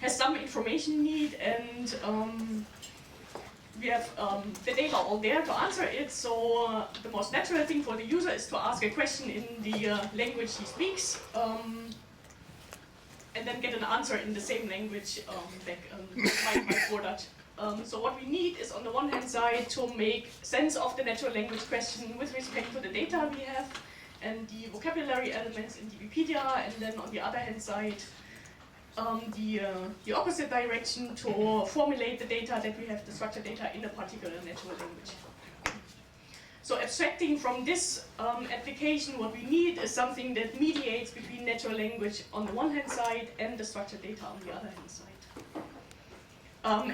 has some information need, and we have the data all there to answer it. So the most natural thing for the user is to ask a question in the language he speaks, and then get an answer in the same language back for Dutch. So what we need is, on the one hand side, to make sense of the natural language question with respect to the data we have and the vocabulary elements in DBpedia, and then on the other hand side, the opposite direction, to formulate the data that we have, the structured data, in a particular natural language. So abstracting from this application, what we need is something that mediates between natural language on the one hand side and the structured data on the other hand side.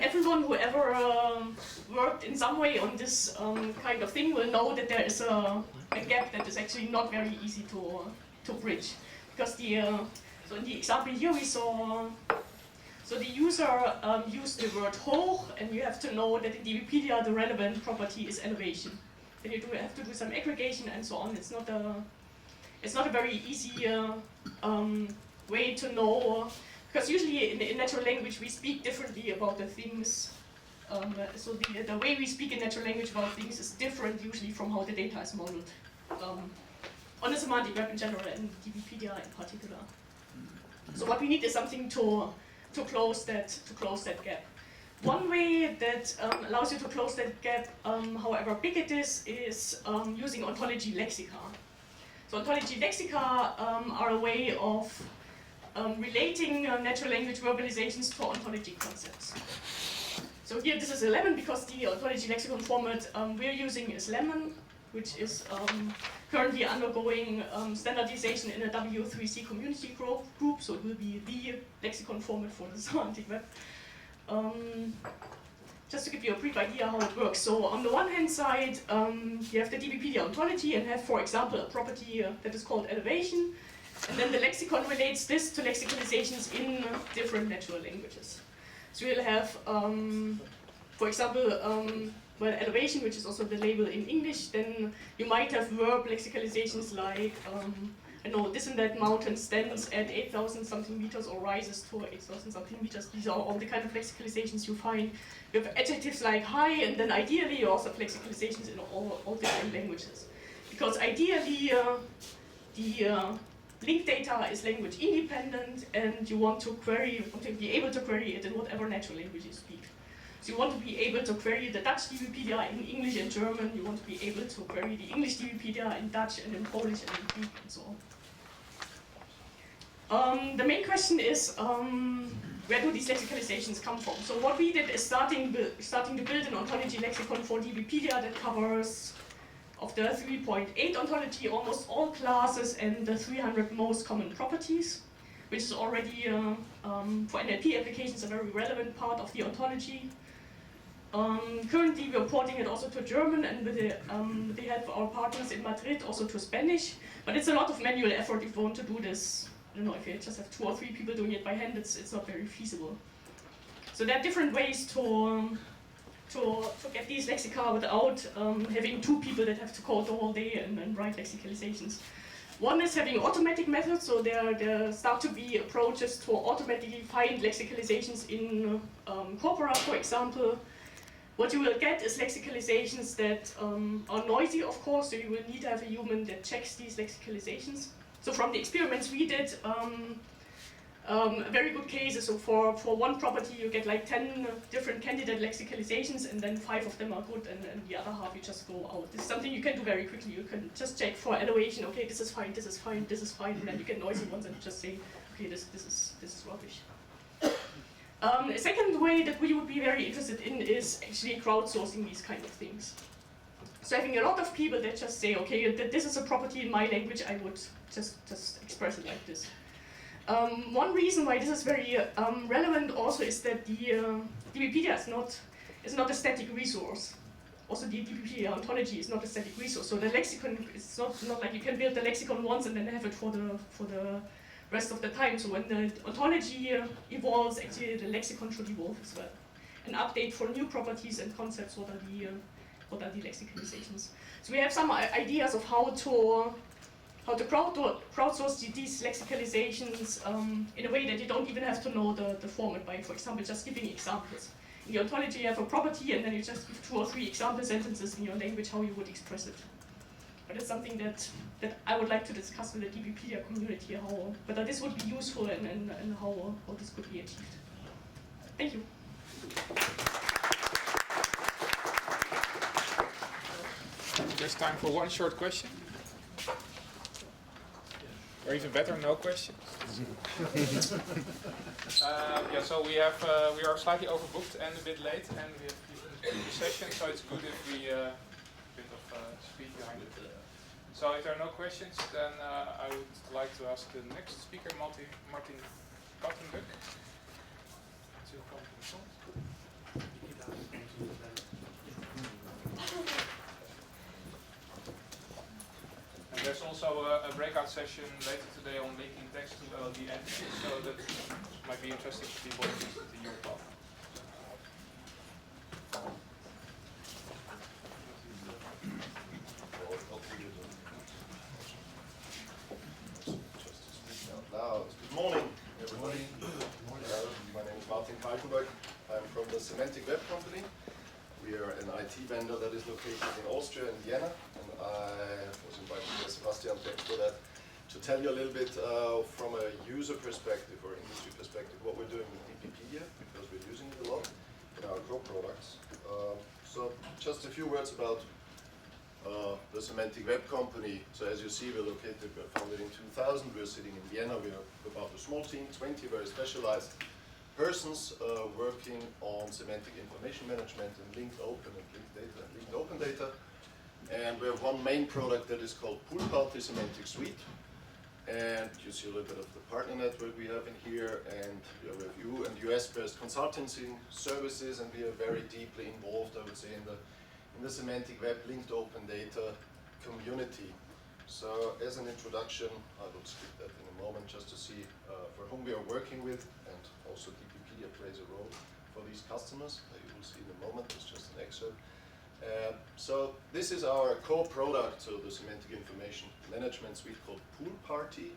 Everyone who ever worked in some way on this kind of thing will know that there is a gap that is actually not very easy to bridge. Because so in the example here we saw, so the user used the word hoch, and you have to know that in DBpedia the relevant property is elevation. Then you have to do some aggregation and so on. It's not a very easy way to know, because usually in natural language we speak differently about the things. So the way we speak in natural language about things is different usually from how the data is modeled. On the semantic web in general and DBpedia in particular. So what we need is something to close that gap. One way that allows you to close that gap, however big it is using ontology lexica. So ontology lexica are a way of relating natural language verbalizations to ontology concepts. So here this is a lemon because the ontology lexicon format we're using is lemon, which is currently undergoing standardization in a W3C community group, so it will be the lexicon format for the semantic web. Just to give you a brief idea how it works. So on the one hand side, you have the DBpedia ontology and have, for example, a property that is called elevation, and then the lexicon relates this to lexicalizations in different natural languages. So we'll have, for example, well, elevation, which is also the label in English. Then you might have verb lexicalizations like, I know this and that mountain stands at 8,000 something meters or rises to 8,000 something meters. These are all the kind of lexicalizations you find. You have adjectives like high, and then ideally you also have lexicalizations in all different languages. Because ideally the linked data is language independent, and you want to be able to query it in whatever natural language you speak. So you want to be able to query the Dutch DBpedia in English and German. You want to be able to query the English DBpedia in Dutch and in Polish and in Greek and so on. The main question is, where do these lexicalizations come from? So what we did is starting to build an ontology lexicon for DBpedia that covers, of the 3.8 ontology, almost all classes and the 300 most common properties, which is already, for NLP applications, a very relevant part of the ontology. Currently we're porting it also to German, and with the help of our partners in Madrid also to Spanish, but it's a lot of manual effort if you want to do this. I don't know, if you just have 2 or 3 people doing it by hand, it's not very feasible. So there are different ways to get these lexica without having 2 people that have to code the whole day and write lexicalizations. One is having automatic methods, so there start to be approaches to automatically find lexicalizations in corpora, for example. What you will get is lexicalizations that are noisy, of course, so you will need to have a human that checks these lexicalizations. So from the experiments we did, a very good case is, so for one property you get like 10 different candidate lexicalizations, and then 5 of them are good, and the other half you just go out. This is something you can do very quickly. You can just check for elevation, okay, this is fine, this is fine, this is fine, and then you get noisy ones and just say, okay, this is rubbish. A second way that we would be very interested in is actually crowdsourcing these kind of things. So having a lot of people that just say, okay, this is a property in my language, I would just express it like this. One reason why this is very relevant also is that the DBpedia is not a static resource. Also the DBpedia ontology is not a static resource. So the lexicon is not like you can build the lexicon once and then have it for the rest of the time. So when the ontology evolves, actually the lexicon should evolve as well. An update for new properties and concepts, what are the lexicalizations. So we have some ideas of how to how to crowdsource these lexicalizations in a way that you don't even have to know the format by, for example, just giving examples. In your ontology, you have a property, and then you just give 2 or 3 example sentences in your language how you would express it. But it's something that I would like to discuss with the DBpedia community, how whether this would be useful and how this could be achieved. Thank you. There's time for one short question. Or even better, no questions. Yeah, so we are slightly overbooked and a bit late, and we have the session, so it's good if we bit of speed behind it. So if there are no questions, then I would like to ask the next speaker, Martin Kattenbuk, to come to the front. And there's also a breakout session later today on linking text to LLD entities, so that might be interesting to people interested in your talk. Good morning, everybody. My name is Martin Kaltenberg. I'm from the Semantic Web Company. We are an IT vendor that is located in Austria, in Vienna, and I was invited by Sebastian, thanks for that, to tell you a little bit from a user perspective or industry perspective what we're doing with DBpedia, because we're using it a lot in our core products. So just a few words about the Semantic Web Company. So as you see, we're founded in 2000. We're sitting in Vienna. We are about a small team, 20 very specialized persons working on semantic information management and linked open and linked data and linked open data. And we have one main product that is called Pool Party Semantic Suite. And you see a little bit of the partner network we have in here, and we have EU and US-based consultancy services, and we are very deeply involved, I would say, in the semantic web linked open data community. So as an introduction, I will skip that in a moment just to see for whom we are working with, and also DBpedia plays a role for these customers that you will see in a moment. It's just an excerpt. So this is our core product, so the semantic information management suite called Pool Party.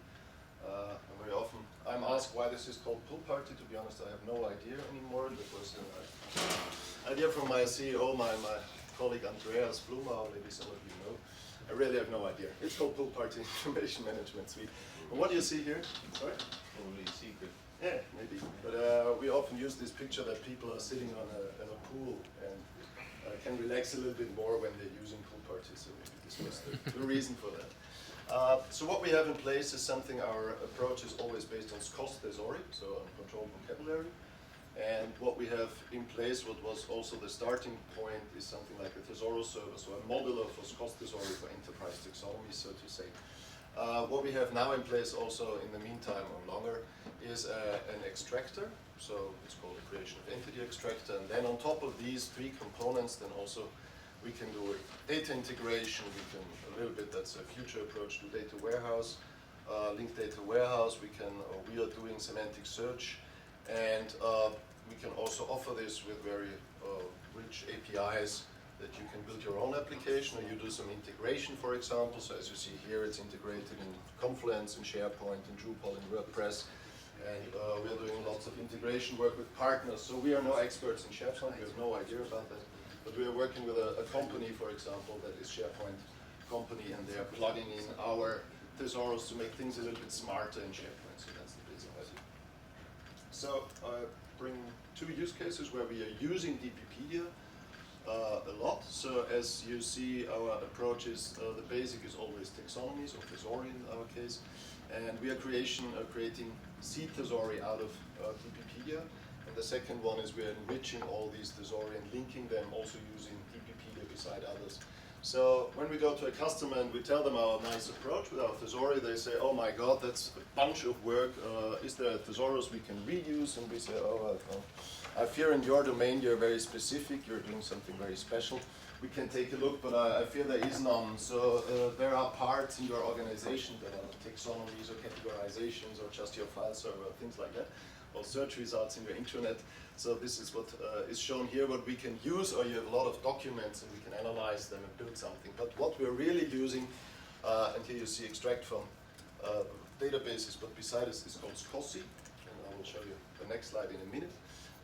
And very often I'm asked why this is called Pool Party. To be honest, I have no idea anymore. That was an idea from my CEO, my colleague Andreas Blumer, maybe some of you know. I really have no idea. It's called Pool Party Information Management Suite. And what do you see here? Sorry? Only secret. Yeah, maybe. But we often use this picture that people are sitting on a pool and can relax a little bit more when they're using Pool Party. So maybe this was the reason for that. So what we have in place is something, our approach is always based on SCOS thesauri, so on controlled vocabulary. And what we have in place, what was also the starting point, is something like a thesaurus server, so a modular for SCOS thesauri for enterprise taxonomy, so to say. What we have now in place also in the meantime or longer is an extractor, so it's called a creation of entity extractor, and then on top of these 3 components, then also we can do data integration, we can a little bit, that's a future approach to data warehouse, linked data warehouse, we are doing semantic search, and we can also offer this with very rich APIs that you can build your own application, or you do some integration, for example. So as you see here, it's integrated in Confluence, in SharePoint, in Drupal, in WordPress, and we are doing lots of integration work with partners. So we are no experts in SharePoint, we have no idea about that, but we are working with a company, for example, that is SharePoint company, and they are plugging in our thesaurus to make things a little bit smarter in SharePoint. So that's the basic idea. So I bring 2 use cases where we are using DBpedia a lot. So as you see, our approach is, the basic is always taxonomies, or thesauri in our case, and we are creating seed thesauri out of DBpedia. And the second one is we are enriching all these thesauri and linking them, also using DBpedia beside others. So when we go to a customer and we tell them our nice approach with our thesauri, they say, oh my god, that's a bunch of work. Is there a thesaurus we can reuse? And we say, oh, I fear in your domain you're very specific, you're doing something very special. We can take a look, but I fear there is none. So there are parts in your organization that are taxonomies or categorizations or just your file server, things like that, or search results in your intranet. So this is what is shown here, what we can use, or you have a lot of documents and we can analyze them and build something. But what we're really using And here you see extract from databases, but beside this is called SCSI, and I will show you the next slide in a minute,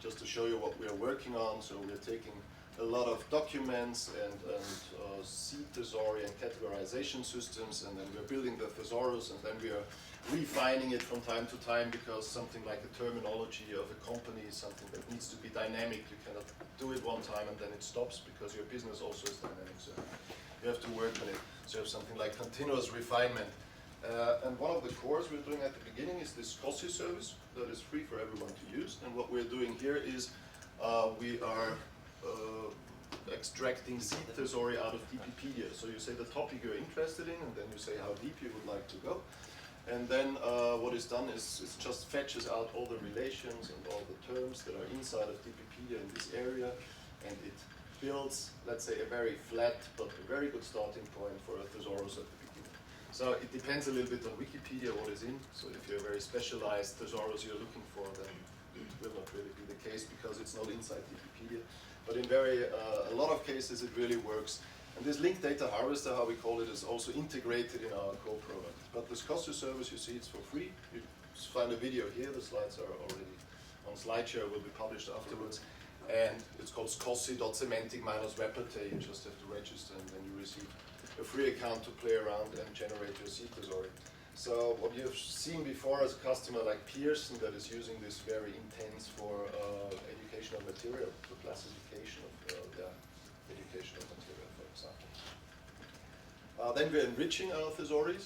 just to show you what we are working on. So we're taking a lot of documents and seed thesauri and categorization systems, and then we're building the thesaurus, and then we are refining it from time to time, because something like the terminology of a company is something that needs to be dynamic. You cannot do it one time and then it stops, because your business also is dynamic. So you have to work on it. So you have something like continuous refinement. And one of the cores we're doing at the beginning is this SCSI service that is free for everyone to use. And what we're doing here is we are extracting seed thesauri out of DBpedia. So you say the topic you're interested in, and then you say how deep you would like to go. And then what is done is it just fetches out all the relations and all the terms that are inside of DBpedia in this area, and it builds, let's say, a very flat but a very good starting point for a thesaurus at the beginning. So it depends a little bit on Wikipedia what is in. So if you're a very specialized thesaurus you're looking for, then it will not really be the case, because it's not inside DBpedia. But in a lot of cases it really works. And this linked data harvester, how we call it, is also integrated in our core product. But the SCSI service, you see, it's for free. You just find a video here. The slides are already on SlideShare, will be published afterwards. And it's called scsi.semantic-repertoire. You just have to register, and then you receive a free account to play around and generate your seed thesauri. So what you've seen before as a customer like Pearson, that is using this very intense for educational material, the classification of educational material, for example. Then we're enriching our thesauri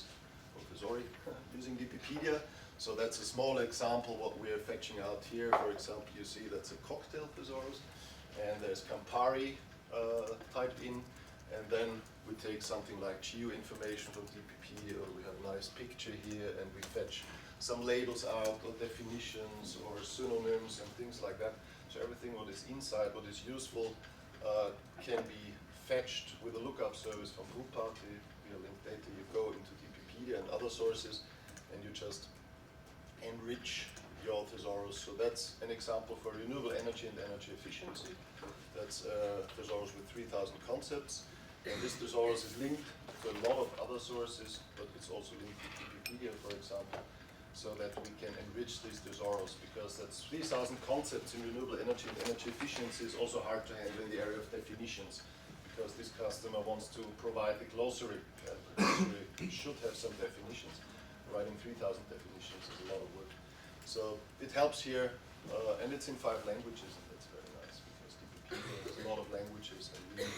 using DBpedia. So that's a small example what we're fetching out here. For example, you see that's a cocktail thesaurus, and there's Campari typed in, and then we take something like geo information from DBpedia, or we have a nice picture here, and we fetch some labels out, or definitions, or synonyms, and things like that. So everything what is inside, what is useful, can be fetched with a lookup service from Party via linked data. You go into DBpedia and other sources, and you just enrich your thesaurus. So that's an example for renewable energy and energy efficiency. That's a thesaurus with 3,000 concepts. And this thesaurus is linked to a lot of other sources, but it's also linked to DBpedia, for example, so that we can enrich these thesaurus, because that's 3,000 concepts in renewable energy and energy efficiency is also hard to handle in the area of definitions, because this customer wants to provide a glossary. The glossary should have some definitions. Writing 3,000 definitions is a lot of work. So it helps here, and it's in 5 languages, and that's very nice, because DBpedia has a lot of languages, and we need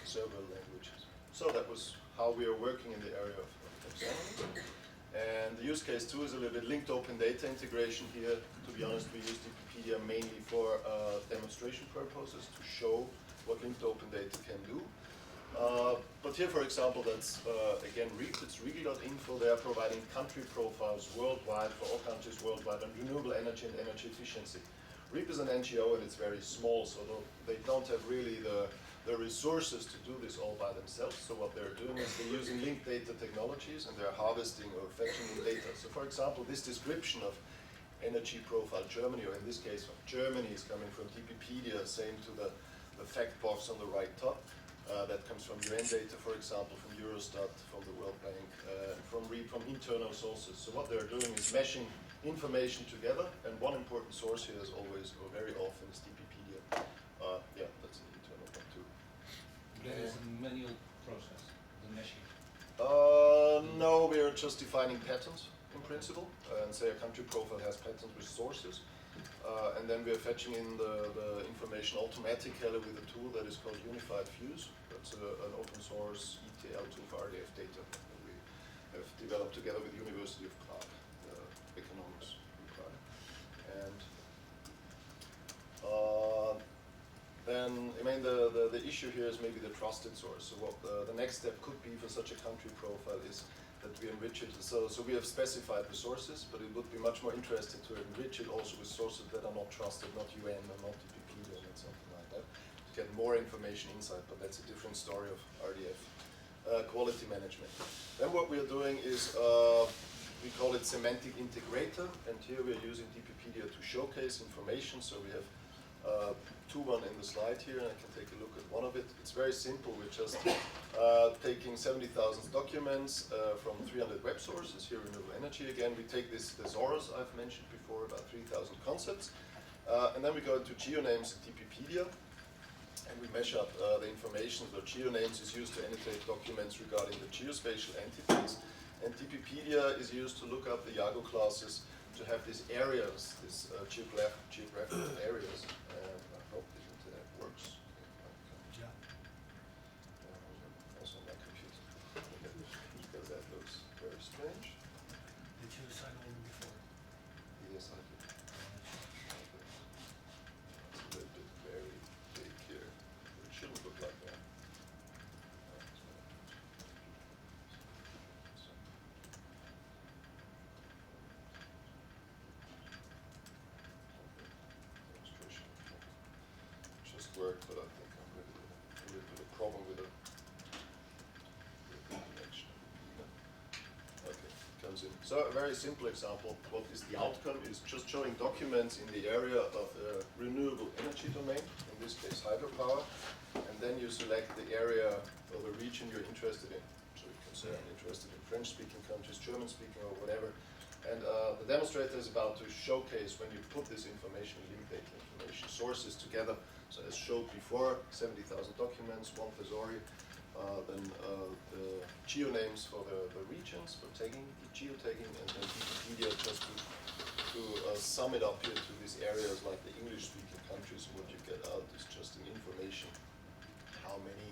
several languages. So that was how we are working in the area of taxonomy. And the use case 2 is a little bit linked open data integration here. To be honest, we use DBpedia mainly for demonstration purposes, to show what linked open data can do. But here, for example, that's again REAP. It's regal.info. They are providing country profiles worldwide, for all countries worldwide, on renewable energy and energy efficiency. REAP is an NGO, and it's very small, so they don't have really the resources to do this all by themselves. So what they're doing is they're using linked data technologies, and they're harvesting or fetching in data. So for example, this description of energy profile Germany, or in this case of Germany, is coming from DBpedia, same to the fact box on the right top. That comes from UN data, for example, from Eurostat, from the World Bank, from REAP, from internal sources. So what they're doing is meshing information together, and one important source here is always, or very often, is DBpedia. Yeah, that's an internal one too. That is a manual process, the meshing. No, we are just defining patterns in principle, and say a country profile has patterns with sources. And then we are fetching in the information automatically with a tool that is called Unified Views. That's an open source ETL tool for RDF data that we have developed together with University of Prague, economics in Prague. And then, I mean, the issue here is maybe the trusted source. So what the next step could be for such a country profile is that we enrich it. So we have specified the sources, but it would be much more interesting to enrich it also with sources that are not trusted, not UN or not DBpedia or something like that, to get more information inside, but that's a different story of RDF quality management. Then what we are doing is, we call it semantic integrator, and here we are using DBpedia to showcase information. So we have one in the slide here, and I can take a look at one of it. It's very simple. We're just taking 70,000 documents from 300 web sources. Here, renewable energy again. We take this thesaurus I've mentioned before, about 3,000 concepts, and then we go into geonames in DBpedia, and we mesh up the information. So geonames is used to annotate documents regarding the geospatial entities, and DBpedia is used to look up the Yago classes to have these areas, these geographical areas. I hope the internet works. Yeah. Also on my computer, because that looks very strange. Did you sign in before? Yes, I did. It's a little bit very big here. It shouldn't look like that. Just worked, but I think I'm going to have a little bit of problem with the connection. Okay, comes in. So a very simple example. What is the outcome is just showing documents in the area of a renewable energy domain, in this case hydropower, and then you select the area or the region you're interested in. So you can say I'm interested in French-speaking countries, German-speaking, or whatever. And the demonstrator is about to showcase when you put this information, link data information sources together. So as showed before, 70,000 documents, one thesaurus, then the geonames for the regions for tagging, geotagging, and then DBpedia just to sum it up here to these areas like the English-speaking countries. And what you get out is just an information how many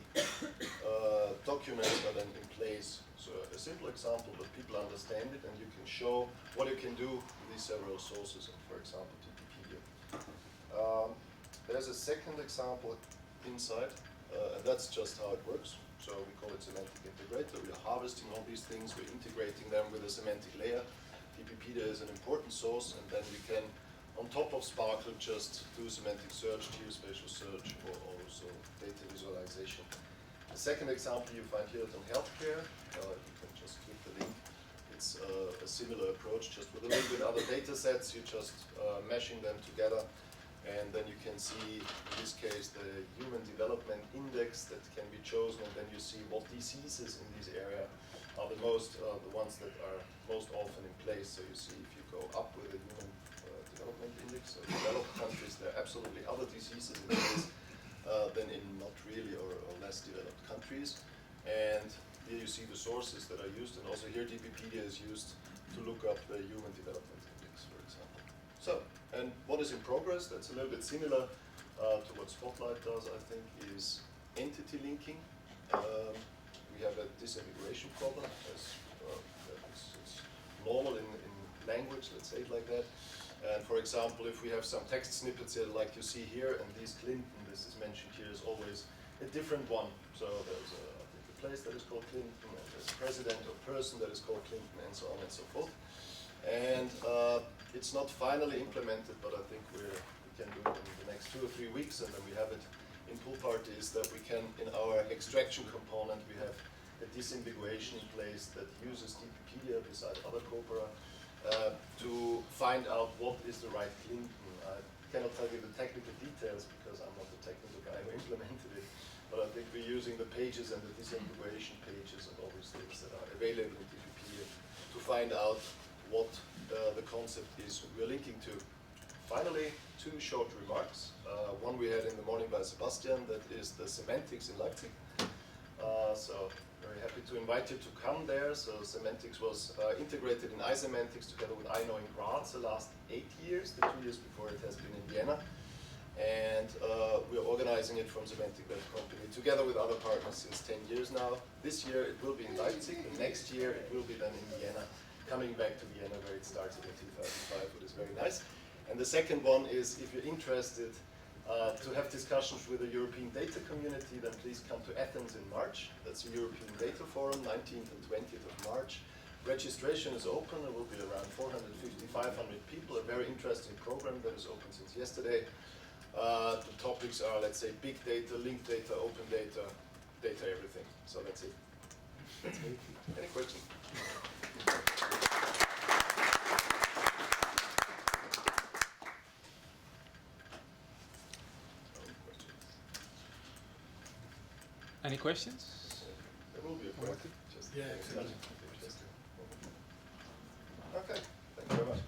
documents are then in place. So a simple example, but people understand it, and you can show what you can do with these several sources, and for example, DBpedia. There's a second example inside, and that's just how it works. So we call it semantic integrator. We are harvesting all these things, we're integrating them with a semantic layer. DBpedia is an important source, and then we can, on top of Sparkle, just do semantic search, geospatial search, or also data visualization. The second example you find here is on healthcare. You can just click the link. It's a similar approach, just with a little bit other data sets. You're just meshing them together. And then you can see, in this case, the Human Development Index that can be chosen, and then you see what diseases in this area are the ones that are most often in place. So you see if you go up with the Human Development Index, so developed countries, there are absolutely other diseases in place than in not really or less developed countries. And here you see the sources that are used, and also here DBpedia is used to look up the Human Development Index, for example. So, and what is in progress, that's a little bit similar to what Spotlight does, I think, is entity linking. We have a disintegration problem, as it's normal in language, let's say it like that. And for example, if we have some text snippets here, like you see here, and these Clinton, this is mentioned here, is always a different one. So there's I think a place that is called Clinton, and there's a president or person that is called Clinton, and so on and so forth. And it's not finally implemented, but I think we can do it in the next 2 or 3 weeks, and then we have it in pool parties that we can, in our extraction component, we have a disambiguation in place that uses DBpedia beside other corpora to find out what is the right Clinton. I cannot tell you the technical details because I'm not the technical guy who implemented it, but I think we're using the pages and the disambiguation pages and all these things that are available in DBpedia to find out what the concept is we're linking to. Finally, 2 short remarks. One we had in the morning by Sebastian, that is the semantics in Leipzig. So very happy to invite you to come there. So semantics was integrated in iSemantics together with iKnow in Graz the last 8 years, the 2 years before it has been in Vienna. And we're organizing it from Semantic Web Company together with other partners since 10 years now. This year it will be in Leipzig, and next year it will be then in Vienna, coming back to Vienna where it started in 2005, which is very nice. And the second one is, if you're interested to have discussions with the European data community, then please come to Athens in March. That's the European Data Forum, 19th and 20th of March. Registration is open. There will be around 450, 500 people. A very interesting program that is open since yesterday. The topics are, let's say, big data, linked data, open data, data everything. So that's it. That's me. Any questions? Any questions? There will be a question. Just Yeah, exactly. Okay, thank you very much.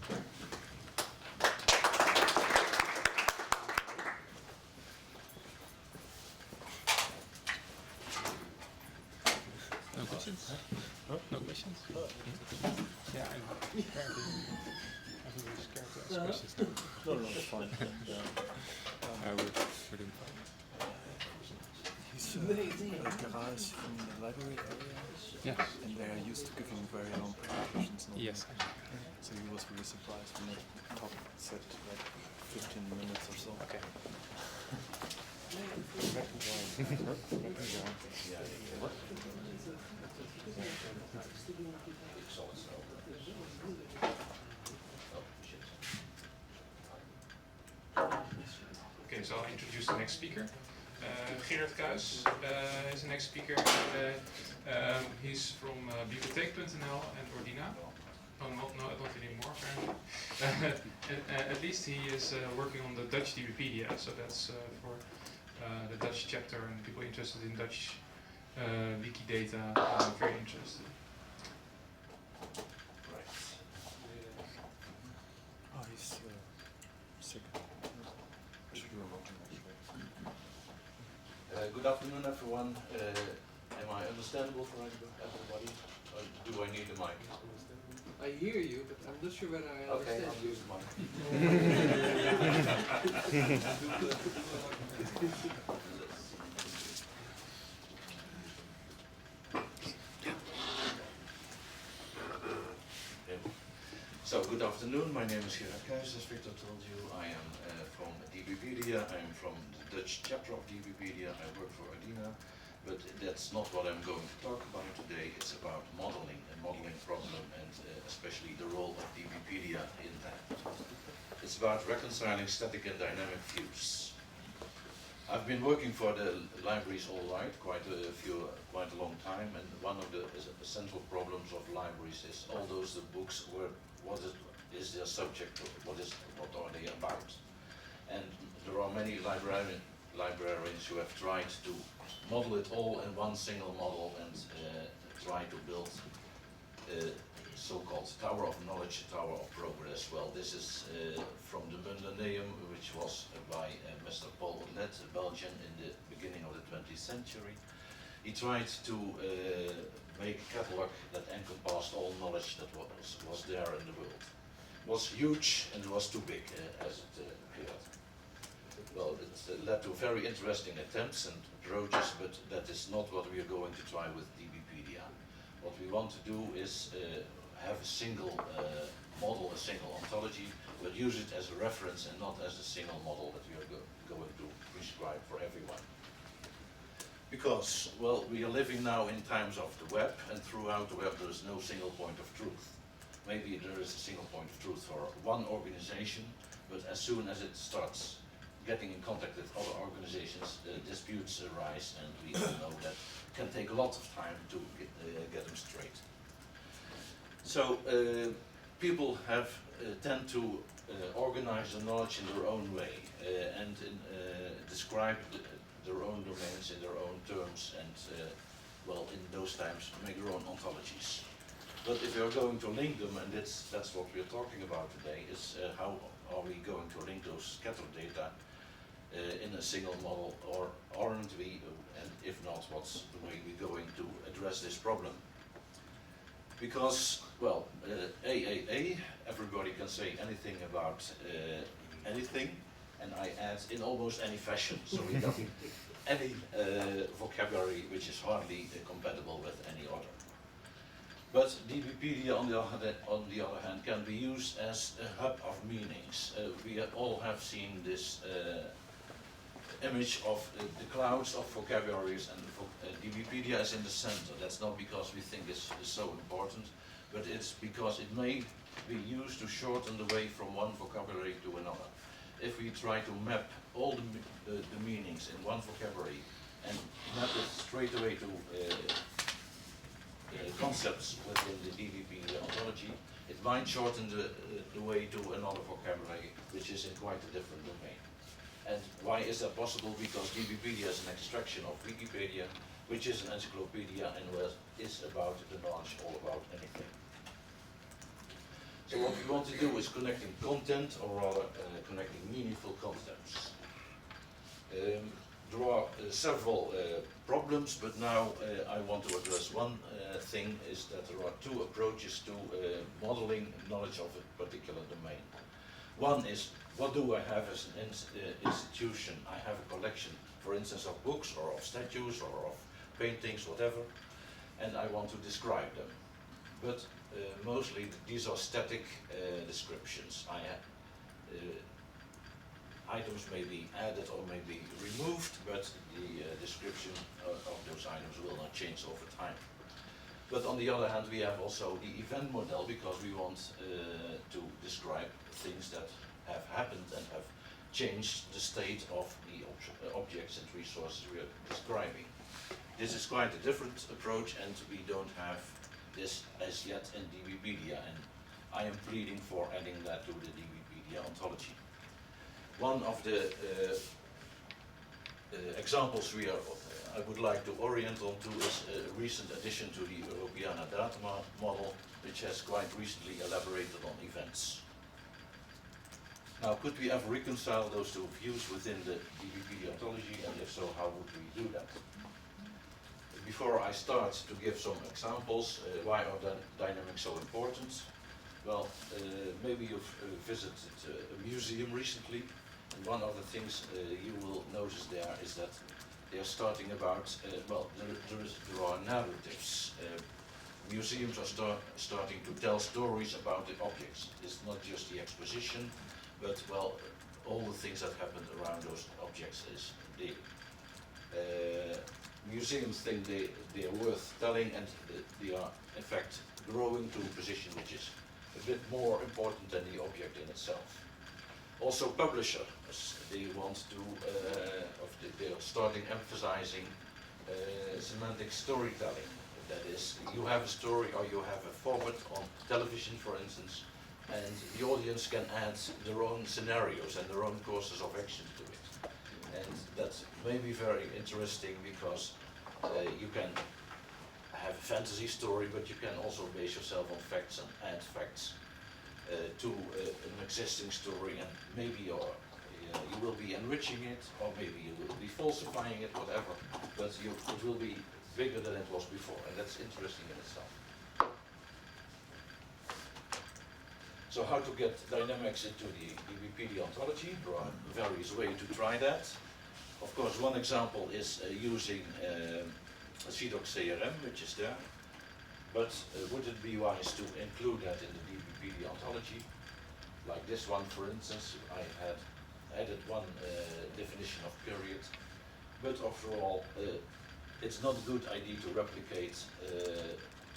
No questions? No questions? Yeah, apparently everybody's scared to ask questions now. No, it's fine. We're doing fine. He's guys from the library area, Yes. and they're used to giving very long presentations. Normally. Yes. So he was really surprised when the top said like 15 minutes or so. Okay. Okay, so I'll introduce the next speaker. Gerard Kuijs is the next speaker. He's from Bibliotheek.nl and Ordina. Oh, not anymore, apparently. At least he is working on the Dutch DBpedia, so that's for the Dutch chapter and people interested in Dutch Wikidata are very interested. Oh, he's sick. Should we remote him actually? Good afternoon, everyone. Am I understandable for everybody? Or do I need a mic? I hear you, but I'm not sure whether I Okay, understand I'll you. use mine. So, good afternoon. My name is Gerard Kuijs, as Victor told you. I am from DBpedia. I am from the Dutch chapter of DBpedia. I work for Ordina. But that's not what I'm going to talk about today. It's about modeling, a modeling problem, and especially the role of DBpedia in that. It's about reconciling static and dynamic views. I've been working for the libraries all right, quite a long time, and one of the essential problems of libraries is all those books where what is their subject, what are they about? And there are many librarians who have tried to model it all in one single model and try to build so-called Tower of Knowledge, Tower of Progress. Well, this is from the Mundaneum, which was by Mr. Paul Oulet, a Belgian, in the beginning of the 20th century. He tried to make a catalog that encompassed all knowledge that was there in the world. It was huge and it was too big as it appeared. Well, it led to very interesting attempts and approaches, but that is not what we are going to try with DBpedia. What we want to do is have a single model, a single ontology, but use it as a reference and not as a single model that we are going to prescribe for everyone. Because, well, we are living now in times of the web, and throughout the web there is no single point of truth. Maybe there is a single point of truth for one organization, but as soon as it starts getting in contact with other organizations, disputes arise, and we all know that can take a lot of time to get them straight. So people tend to organize the knowledge in their own way and describe their own domains in their own terms, and well, in those times make their own ontologies. But if we are going to link them, and that's what we are talking about today, is how are we going to link those scattered data in a single model, or aren't we, and if not, what's the way we're going to address this problem? Because, well, everybody can say anything about anything, and I add in almost any fashion, so we got any vocabulary which is hardly compatible with any other. But DBpedia, on the other hand, can be used as a hub of meanings. We all have seen this image of the clouds of vocabularies, and DBpedia is in the center. That's not because we think it's so important, but it's because it may be used to shorten the way from one vocabulary to another. If we try to map all the meanings in one vocabulary and map it straight away to concepts within the DBpedia ontology, it might shorten the way to another vocabulary which is in quite a different domain. And why is that possible? Because DBpedia is an extraction of Wikipedia, which is an encyclopedia and is about the knowledge all about anything. So what we want to do is connecting content, or rather connecting meaningful concepts. There are several problems, but now I want to address one thing, is that there are two approaches to modeling knowledge of a particular domain. One is, what do I have as an institution? I have a collection, for instance, of books or of statues or of paintings, whatever, and I want to describe them. But mostly these are static descriptions. Items may be added or may be removed, but the description of those items will not change over time. But on the other hand, we have also the event model, because we want to describe things that have happened and have changed the state of the objects and resources we are describing. This is quite a different approach, and we don't have this as yet in DBpedia, and I am pleading for adding that to the DBpedia ontology. One of the examples I would like to orient on to is a recent addition to the Europeana data model, which has quite recently elaborated on events. Now, could we ever reconcile those two views within the DBpedia ontology, and if so, how would we do that? Before I start to give some examples, why are dynamics so important? Well, maybe you've visited a museum recently, and one of the things you will notice there is that they are starting about, there are narratives. Museums are starting to tell stories about the objects. It's not just the exposition, but, well, all the things that happened around those objects is the museums think they are worth telling, and they are in fact growing to a position which is a bit more important than the object in itself. Also publishers, they want to, they are starting emphasizing semantic storytelling. That is, you have a story or you have a forward on television, for instance, and the audience can add their own scenarios and their own courses of action to it. And that may be very interesting, because you can have a fantasy story, but you can also base yourself on facts and add facts to an existing story, and maybe you will be enriching it, or maybe you will be falsifying it, whatever, but it will be bigger than it was before, and that's interesting in itself. So how to get dynamics into the DBpedia ontology? There are various ways to try that. Of course, one example is using a CDOC CRM, which is there. But would it be wise to include that in the DBpedia ontology? Like this one, for instance, I had added one definition of period. But after all, it's not a good idea to replicate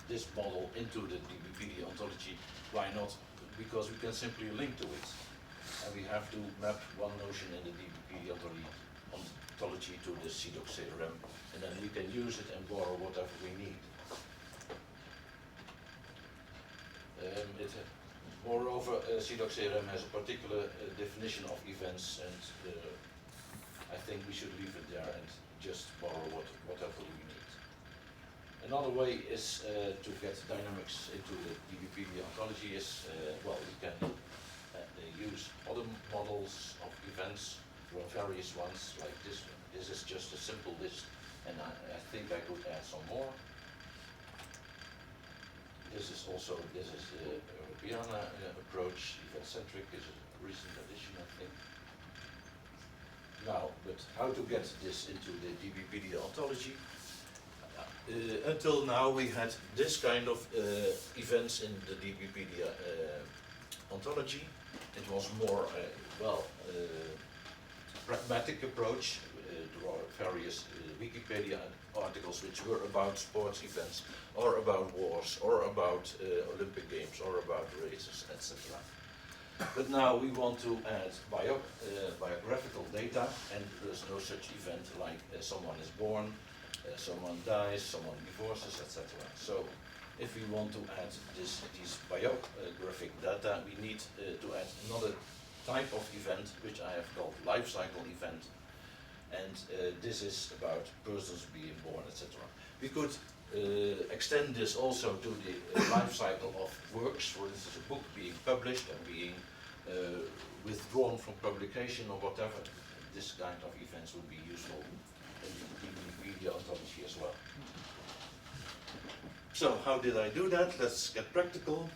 this model into the DBpedia ontology. Why not? Because we can simply link to it. And we have to map one notion in the DBpedia ontology to the CDOC CRM, and then we can use it and borrow whatever we need. Moreover, CDOC CRM has a particular definition of events, and I think we should leave it there and just borrow whatever we need. Another way is to get dynamics into the DBpedia ontology is, we can use other models of events. There are various ones like this one. This is just a simple list, and I think I could add some more. This is the Europeana approach. Event-centric is a recent addition, I think. Now, but how to get this into the DBpedia ontology? Until now, we had this kind of events in the DBpedia ontology. It was more, pragmatic approach. There are various Wikipedia articles which were about sports events, or about wars, or about Olympic Games, or about races, etc. But now we want to add biographical data, and there's no such event like someone is born, someone dies, someone divorces, etc. So if we want to add these biographic data, we need to add another type of event, which I have called life cycle event. and this is about persons being born, etc. We could extend this also to the life cycle of works, for instance a book being published and being withdrawn from publication or whatever. This kind of events would be useful in the DBpedia ontology as well. So how did I do that? Let's get practical.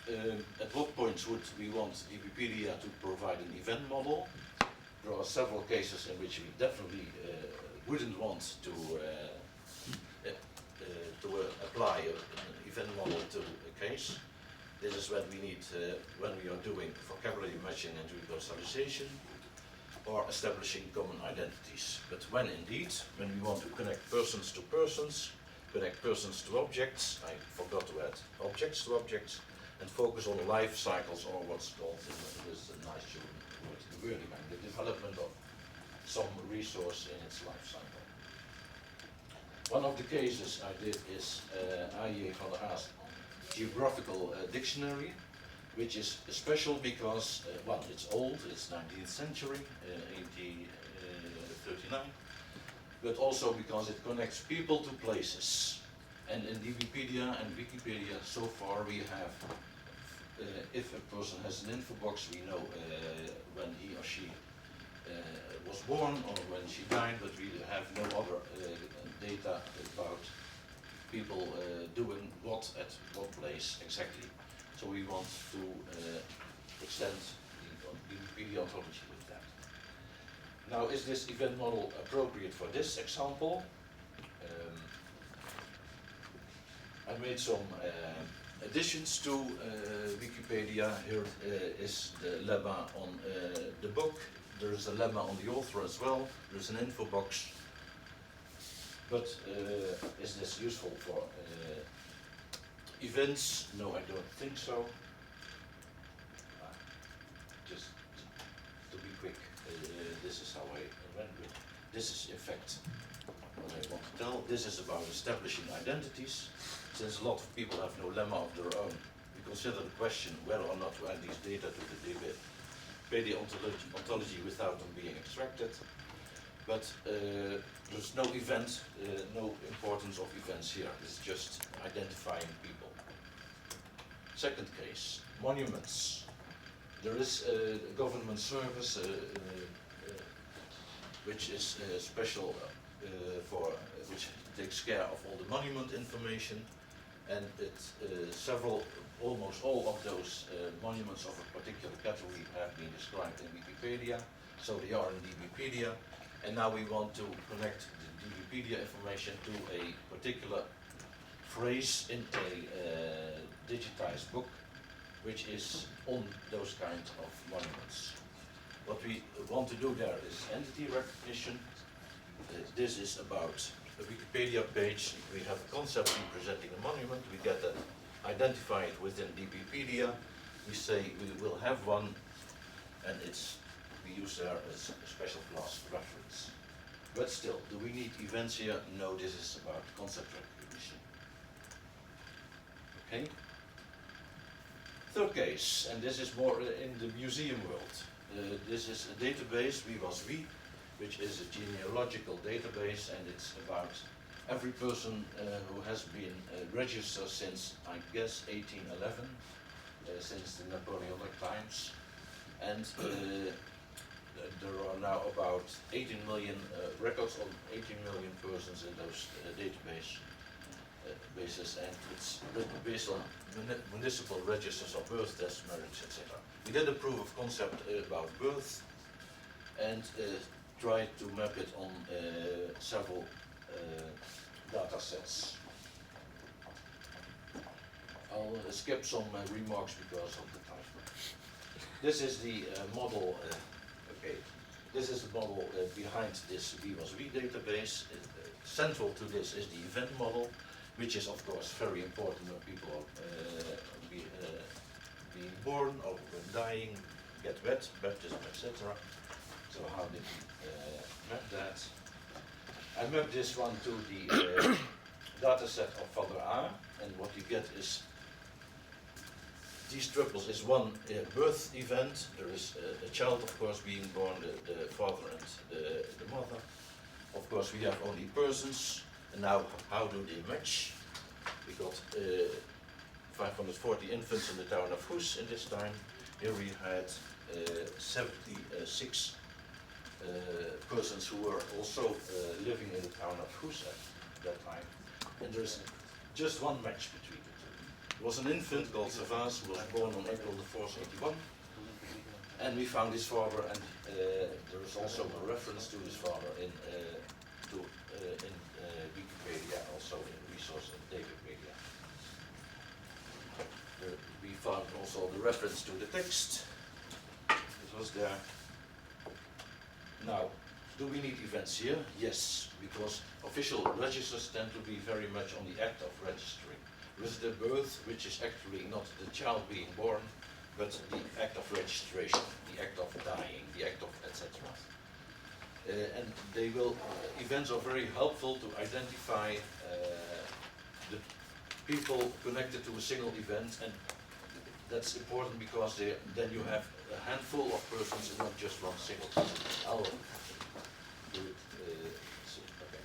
At what points would we want DBpedia to provide an event model? There are several cases in which we definitely wouldn't want to apply an event model to a case. This is when we need, when we are doing vocabulary matching and reconciliation, or establishing common identities. But when indeed, when we want to connect persons to persons, connect persons to objects, I forgot to add objects to objects, and focus on life cycles, or what's called in this nice word, the development of some resource in its life cycle. One of the cases I did is A.J. van der Haast Geographical Dictionary, which is special because, one, it's old, it's 19th century, 1839, but also because it connects people to places. And in DBpedia and Wikipedia, so far we have, if a person has an info box, we know when he or she was born or when she died, but we have no other data about people doing what at what place exactly. So we want to extend the DBpedia ontology with that. Now, is this event model appropriate for this example? I made some additions to Wikipedia. Here is the lemma on the book. There is a lemma on the author as well. There's an info box. But is this useful for events? No, I don't think so. Just to be quick, this is how I went with. This is in fact what I want to tell. This is about establishing identities. Since a lot of people have no lemma of their own, we consider the question whether or not to add these data to the DBpedia ontology without them being extracted. But there's no event, no importance of events here. It's just identifying people. Second case, monuments. There is a government service which is special for which takes care of all the monument information, and almost all of those monuments of a particular category have been described in Wikipedia, so they are in DBpedia. And now we want to connect the DBpedia information to a particular phrase in a digitized book, which is on those kinds of monuments. What we want to do there is entity recognition. This is about a Wikipedia page. We have a concept representing a monument. We get that, identify it within DBpedia. We say we will have one, and we use there as a special class reference. But still, do we need events here? No, this is about concept recognition. Okay? Third case, and this is more in the museum world. This is a database, VWASV, which is a genealogical database, and it's about every person who has been registered since, I guess, 1811, since the Napoleonic times. And there are now about 18 million records on 18 million persons in those bases, and it's based on municipal registers of birth, deaths, marriage, etc. We did a proof of concept about birth and tried to map it on several data sets. I'll skip some remarks because of the time. This is the model. Okay, this is the model behind this VWASV database. Central to this is the event model, which is of course very important when people are being born or when dying, get wet, baptism, etc. So how did we map that? I mapped this one to the data set of Father A, and what you get is these triples is one birth event. There is a child, of course, being born, the father and the mother. course, we have only persons, and now how do they match? We got 540 infants in the town of Goes in this time. Here we had 76 persons who were also living in the town of Goes at that time. And there's just one match between the two. There was an infant called Savas who was born on April the 4th, 81. And we found his father, and there is also a reference to his father in DBpedia, also in resource in DBpedia. We found also the reference to the text. It was there. Now, do we need events here? Yes, because official registers tend to be very much on the act of registering. Register birth, which is actually not the child being born, but the act of registration, the act of dying, the act of etc. And they will, events are very helpful to identify the people connected to a single event, and that's important because then you have a handful of persons and not just one single person. I'll do it. Okay.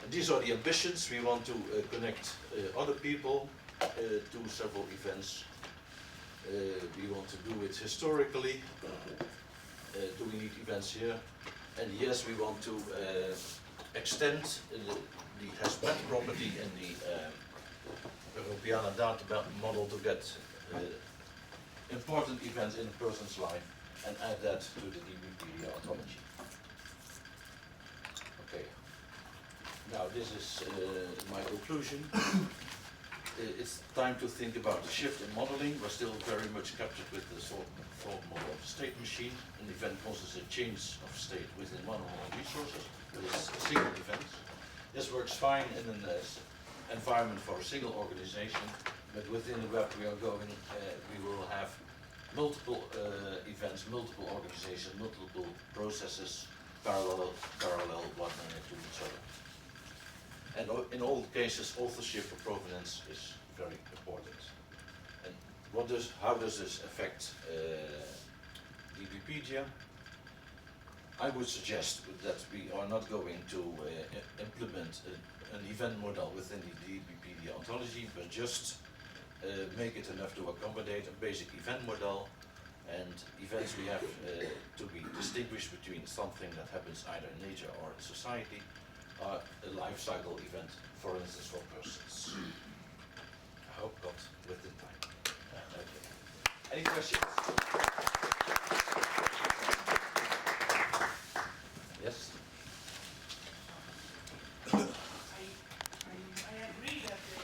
And these are the ambitions. We want to connect other people to several events. We want to do it historically. Do we need events here? And yes, we want to extend the HASPAT property in the Europeana data model to get important events in a person's life and add that to the DBpedia ontology. Okay. Now this is my conclusion. It's time to think about the shift in modeling. We're still very much captured with the thought model of the state machine. An event causes a change of state within one or more resources. It is a single event. This works fine in an environment for a single organization, but within the web we are going, we will have multiple events, multiple organizations, multiple processes, parallel one to each other. And in all cases, authorship or provenance is very important. And how does this affect DBpedia? I would suggest that we are not going to implement an event model within the DBpedia ontology, but just make it enough to accommodate a basic event model. And events we have to be distinguished between something that happens either in nature or in society, a life cycle event, for instance, for persons. I hope not within time. Okay. Any questions? Yes? I agree that the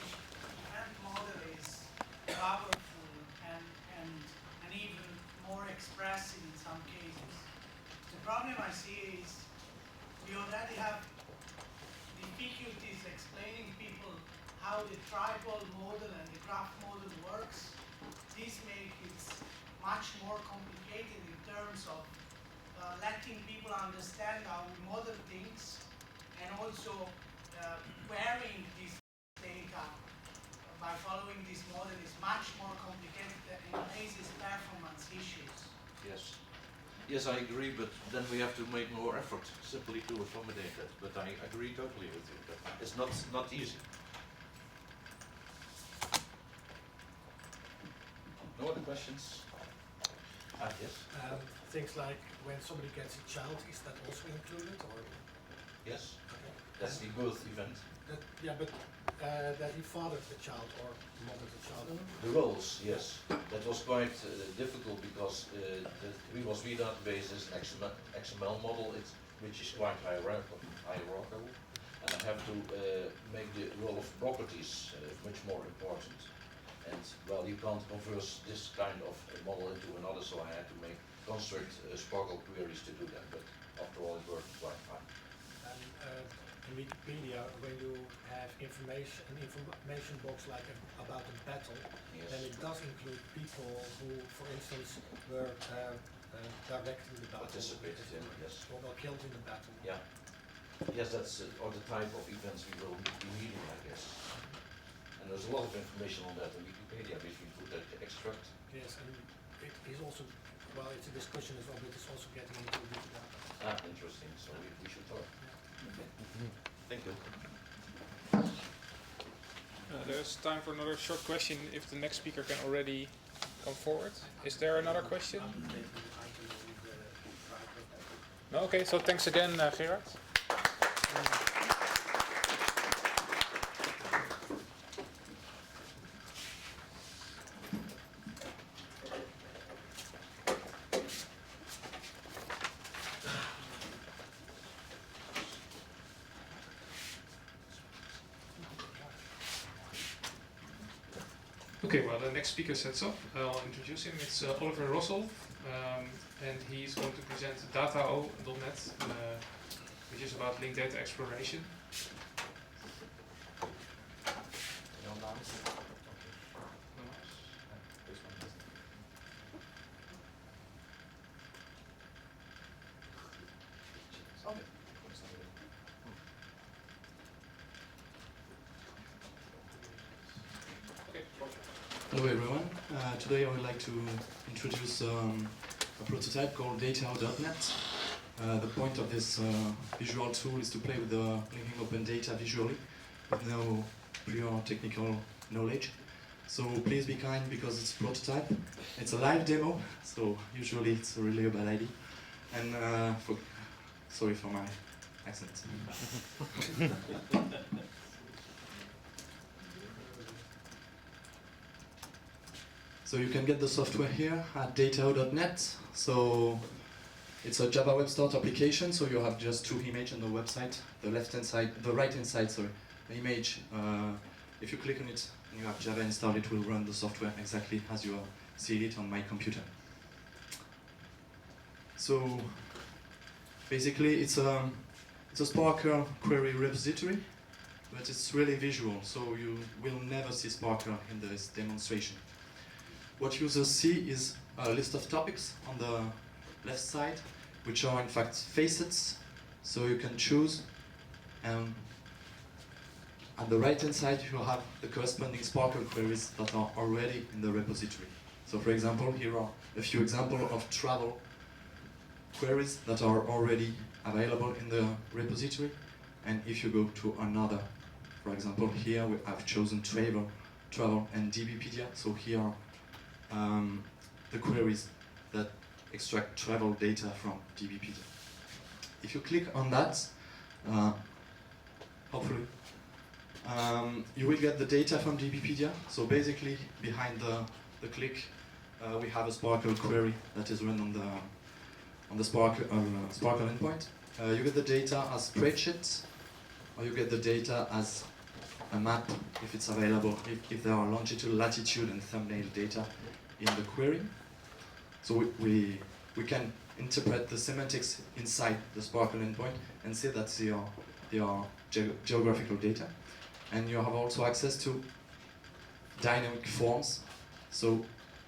event model is powerful and even more expressive in some cases. The problem I see is we already have difficulties explaining to people how the tribal model and the graph model works. This makes it much more complicated in terms of letting people understand how we model things, and also querying this data by following this model is much more complicated and raises performance issues. Yes. Yes, I agree, but then we have to make more effort simply to accommodate that. But I agree totally with you. But it's not easy. No other questions? Yes. Things like when somebody gets a child, is that also included, or? Yes. Okay. That's the birth event. Yeah, but that he fathered the child or mothered the child. The roles, yes. That was quite difficult because the WeWasWe database is an XML model, which is quite hierarchical. And I have to make the role of properties much more important. And well, you can't converse this kind of model into another, so I had to make construct Sparkle queries to do that. But after all, it worked quite fine. And in Wikipedia, when you have an information box like about a battle, Yes. then it does include people who, for instance, were directing the battle. Participated in, yes. Or were killed in the battle. Yeah. Yes, that's or the type of events we will be needing, I guess. And there's a lot of information on that in Wikipedia, which we put that extract. Yes, and it is also, well, it's a discussion as well, but it's also getting into big data. Interesting. So we should talk. Yeah. There's time for another short question if the next speaker can already come forward. Is there another question? No? Okay, so thanks again, Gerard. Okay, well, the next speaker sets up. I'll introduce him. It's Oliver Rossel, and he's going to present data.net, which is about linked data exploration. Hello everyone. Today I would like to introduce a prototype called data.net. The point of this visual tool is to play with the linking open data visually with no prior technical knowledge. So please be kind because it's a prototype. It's a live demo, so usually it's really a bad idea. And sorry for my accent. So you can get the software here at data.net. So it's a Java Web Start application. So you have just two images on the website. The left-hand side, the right-hand side, sorry, the image. If you click on it and you have Java installed, it will run the software exactly as you see it on my computer. So basically, it's a Sparker query repository, but it's really visual. So you will never see Sparker in this demonstration. What users see is a list of topics on the left side, which are in fact facets, so you can choose. And at the right hand side, you have the corresponding Sparkle queries that are already in the repository. So for example, here are a few examples of travel queries that are already available in the repository. And if you go to another, for example, here we have chosen travel and DBpedia. So here are the queries that extract travel data from DBpedia. If you click on that, hopefully, you will get the data from DBpedia. So basically, behind the click, we have a Sparkle query that is run on the Sparkle endpoint. You get the data as spreadsheets, or you get the data as a map if it's available, if there are longitude, latitude, and thumbnail data in the query. So we can interpret the semantics inside the Sparkle endpoint and see that they are geographical data. And you have also access to dynamic forms. So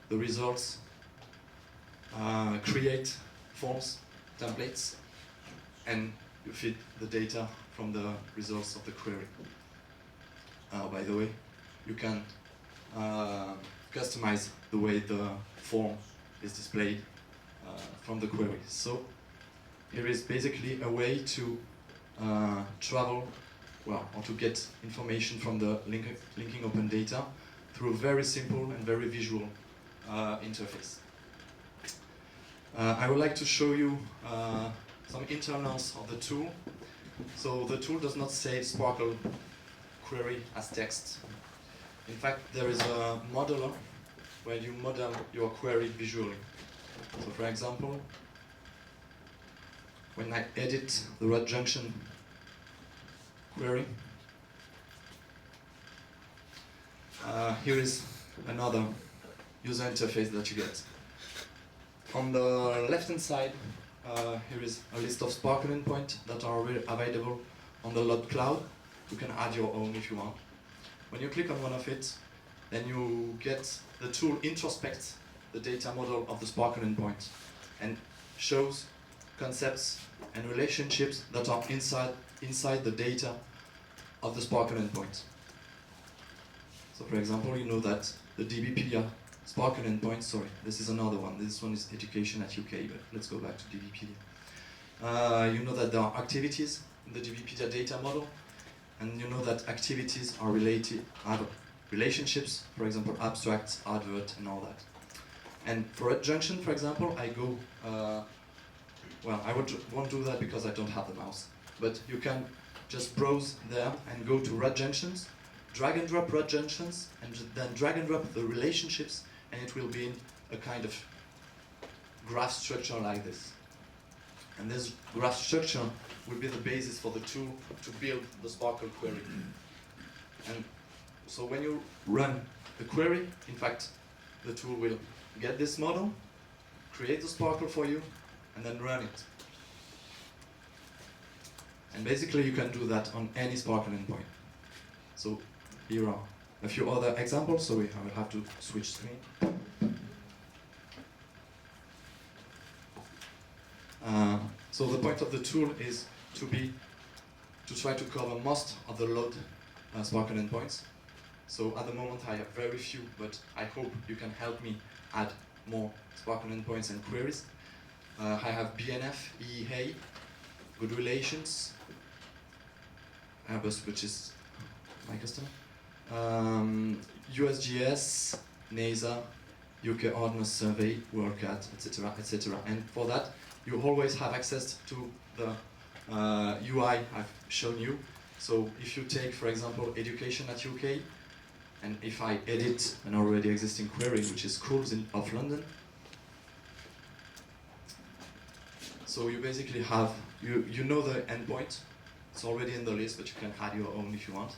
the results create forms, templates, and you feed the data from the results of the query. By the way, you can customize the way the form is displayed from the query. So here is basically a way to travel, well, or to get information from the linking open data through a very simple and very visual interface. I would like to show you some internals of the tool. So the tool does not save Sparkle query as text. In fact, there is a modeler where you model your query visually. So for example, when I edit the Rod Junction query, here is another user interface that you get. On the left-hand side, here is a list of Sparkle endpoints that are available on the Lod Cloud. You can add your own if you want. When you click on one of it, then you get the tool introspects the data model of the Sparkle endpoint and shows concepts and relationships that are inside the data of the Sparkle endpoint. So for example, you know that the DBpedia Sparkle endpoint, sorry, this is another one. This one is education at UK, but let's go back to DBpedia. You know that there are activities in the DBpedia data model, and you know that activities are related, have relationships, for example, abstracts, advert, and all that. And for a junction, for example, I go, well, I won't do that because I don't have the mouse, but you can just browse there and go to rod junctions, drag and drop rod junctions, and then drag and drop the relationships, and it will be in a kind of graph structure like this. And this graph structure will be the basis for the tool to build the Sparkle query. And so when you run the query, in fact, the tool will get this model, create the Sparkle for you, and then run it. And basically you can do that on any Sparkle endpoint. So here are a few other examples, so I will have to switch screen. So the point of the tool is to try to cover most of the load Sparkle endpoints. So at the moment I have very few, but I hope you can help me add more Sparkle endpoints and queries. I have BNF, EEA, Good Relations, Airbus, which is my customer, USGS, NASA, UK Ordnance Survey, WorldCat, etc., etc. And for that, you always have access to the UI I've shown you. So if you take, for example, Education at UK, and if I edit an already existing query, which is Schools of London, so you basically have, you know the endpoint, it's already in the list, but you can add your own if you want.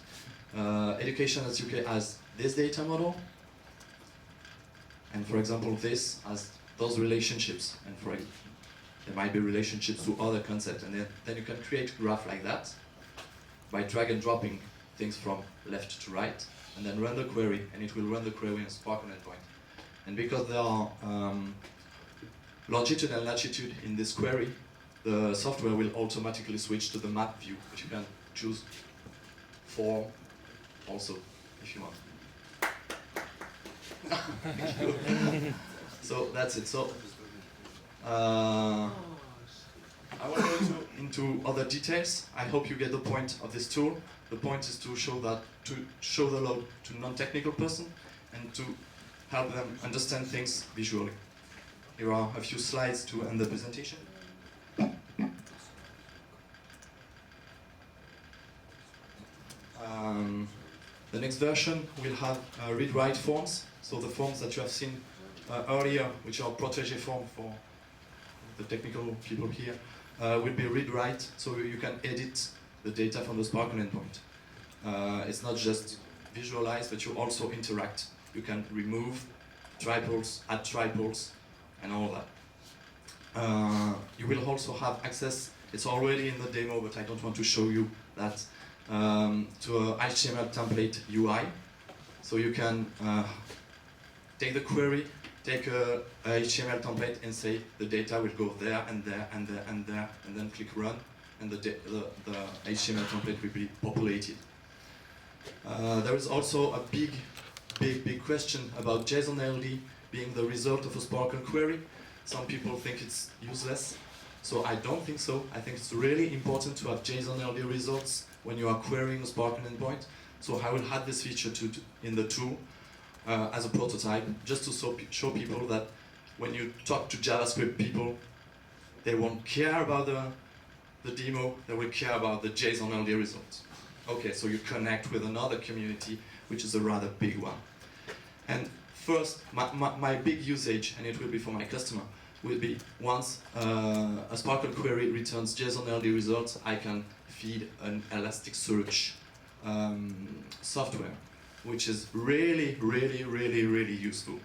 Education at UK has this data model, and for example this has those relationships, and there might be relationships to other concepts, and then you can create a graph like that by drag and dropping things from left to right, and then run the query, and it will run the query in Sparkle endpoint. And because there are longitude and latitude in this query, the software will automatically switch to the map view, which you can choose form also, if you want. So that's it. So I won't go into other details. I hope you get the point of this tool. The point is to show the load to non-technical person and to help them understand things visually. Here are a few slides to end the presentation. The next version will have read-write forms. So the forms that you have seen earlier, which are protégé form for the technical people here, will be read-write, so you can edit the data from the Sparkle endpoint. It's not just visualize, but you also interact. You can remove triples, add triples, and all that. You will also have access, it's already in the demo, but I don't want to show you that, to a HTML template UI. So you can take the query, take a HTML template and say the data will go there and there and there and there, and then click run, and the HTML template will be populated. There is also a big question about JSON LD being the result of a Sparkle query. Some people think it's useless, so I don't think so. I think it's really important to have JSON LD results when you are querying a Sparkle endpoint. So I will add this feature in the tool as a prototype, just to show people that when you talk to JavaScript people, they won't care about the demo, they will care about the JSON LD results. Okay, so you connect with another community, which is a rather big one. And first, my big usage, and it will be for my customer, will be once a Sparkle query returns JSON LD results, I can feed an Elasticsearch software, which is really useful.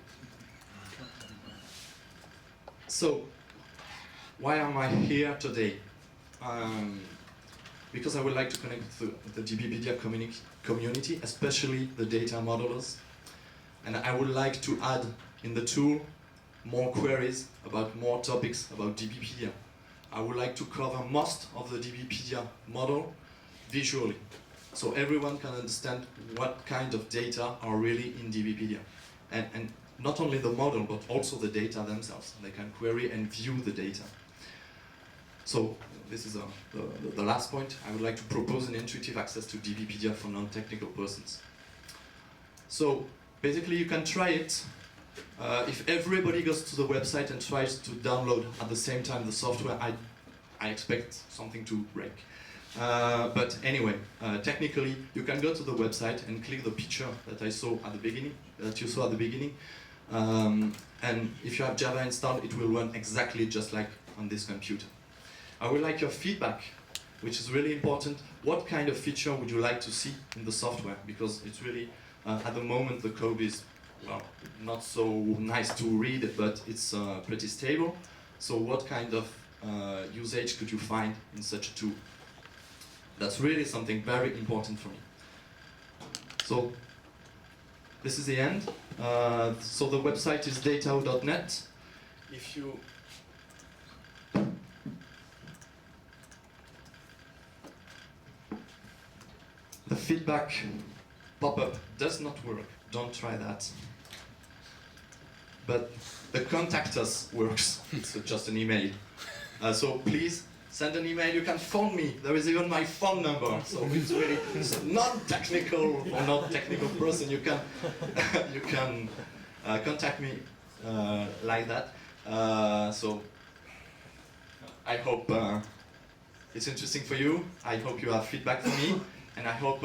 So, why am I here today? Because I would like to connect with the DBpedia community, especially the data modelers. And I would like to add in the tool more queries about more topics about DBpedia. I would like to cover most of the DBpedia model visually, so everyone can understand what kind of data are really in DBpedia. And not only the model, but also the data themselves. They can query and view the data. So this is the last point. I would like to propose an intuitive access to DBpedia for non-technical persons. So basically you can try it. If everybody goes to the website and tries to download at the same time the software, I expect something to break. But anyway, technically you can go to the website and click the picture that you saw at the beginning, and if you have Java installed, it will run exactly just like on this computer. I would like your feedback, which is really important. What kind of feature would you like to see in the software? Because it's really, at the moment the code is, well, not so nice to read, but it's pretty stable. So what kind of usage could you find in such a tool? That's really something very important for me. So this is the end. So the website is datao.net. If you the feedback pop-up does not work. Don't try that. But the contact us works. It's just an email. So please send an email. You can phone me. There is even my phone number. So it's really non-technical or not technical person. You can you can contact me like that. So I hope it's interesting for you. I hope you have feedback for me, and I hope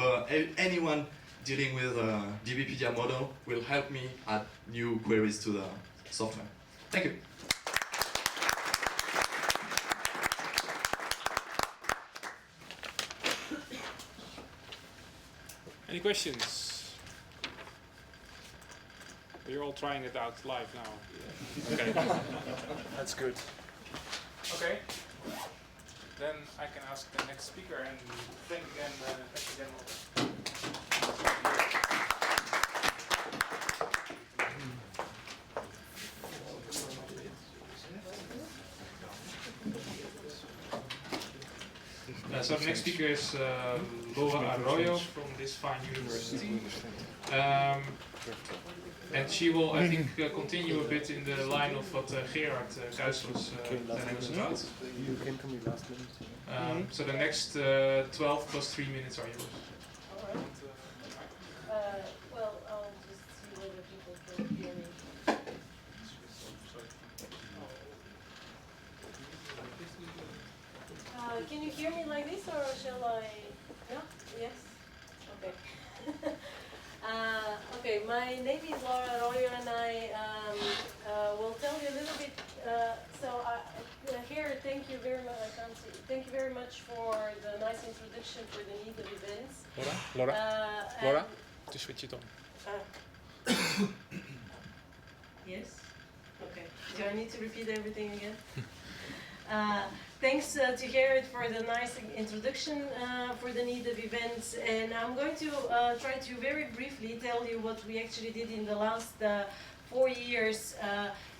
anyone dealing with DBpedia model will help me add new queries to the software. Thank you. Any questions? You're all trying it out live now. Okay. That's good. Okay. Then I can ask the next speaker, and thank again, so the next speaker is Laura Arroyo from this fine university. And she will, I think, continue a bit in the line of what Gerard Kuijs was telling us about. You came to me last minute. So the next 12 plus 3 minutes are yours. Alright. Well, I'll just see whether people can hear me. Can you hear me like this, or shall I? No? Yes? Okay. Okay, my name is Laura Arroyo, and I will tell you a little bit. Here, thank you very much. I can't see. Thank you very much for the nice introduction for the need of events. Laura, to switch it on. Yes? Okay. Do I need to repeat everything again? Thanks to Gerard for the nice introduction for the need of events, and I'm going to try to very briefly tell you what we actually did in the last 4 years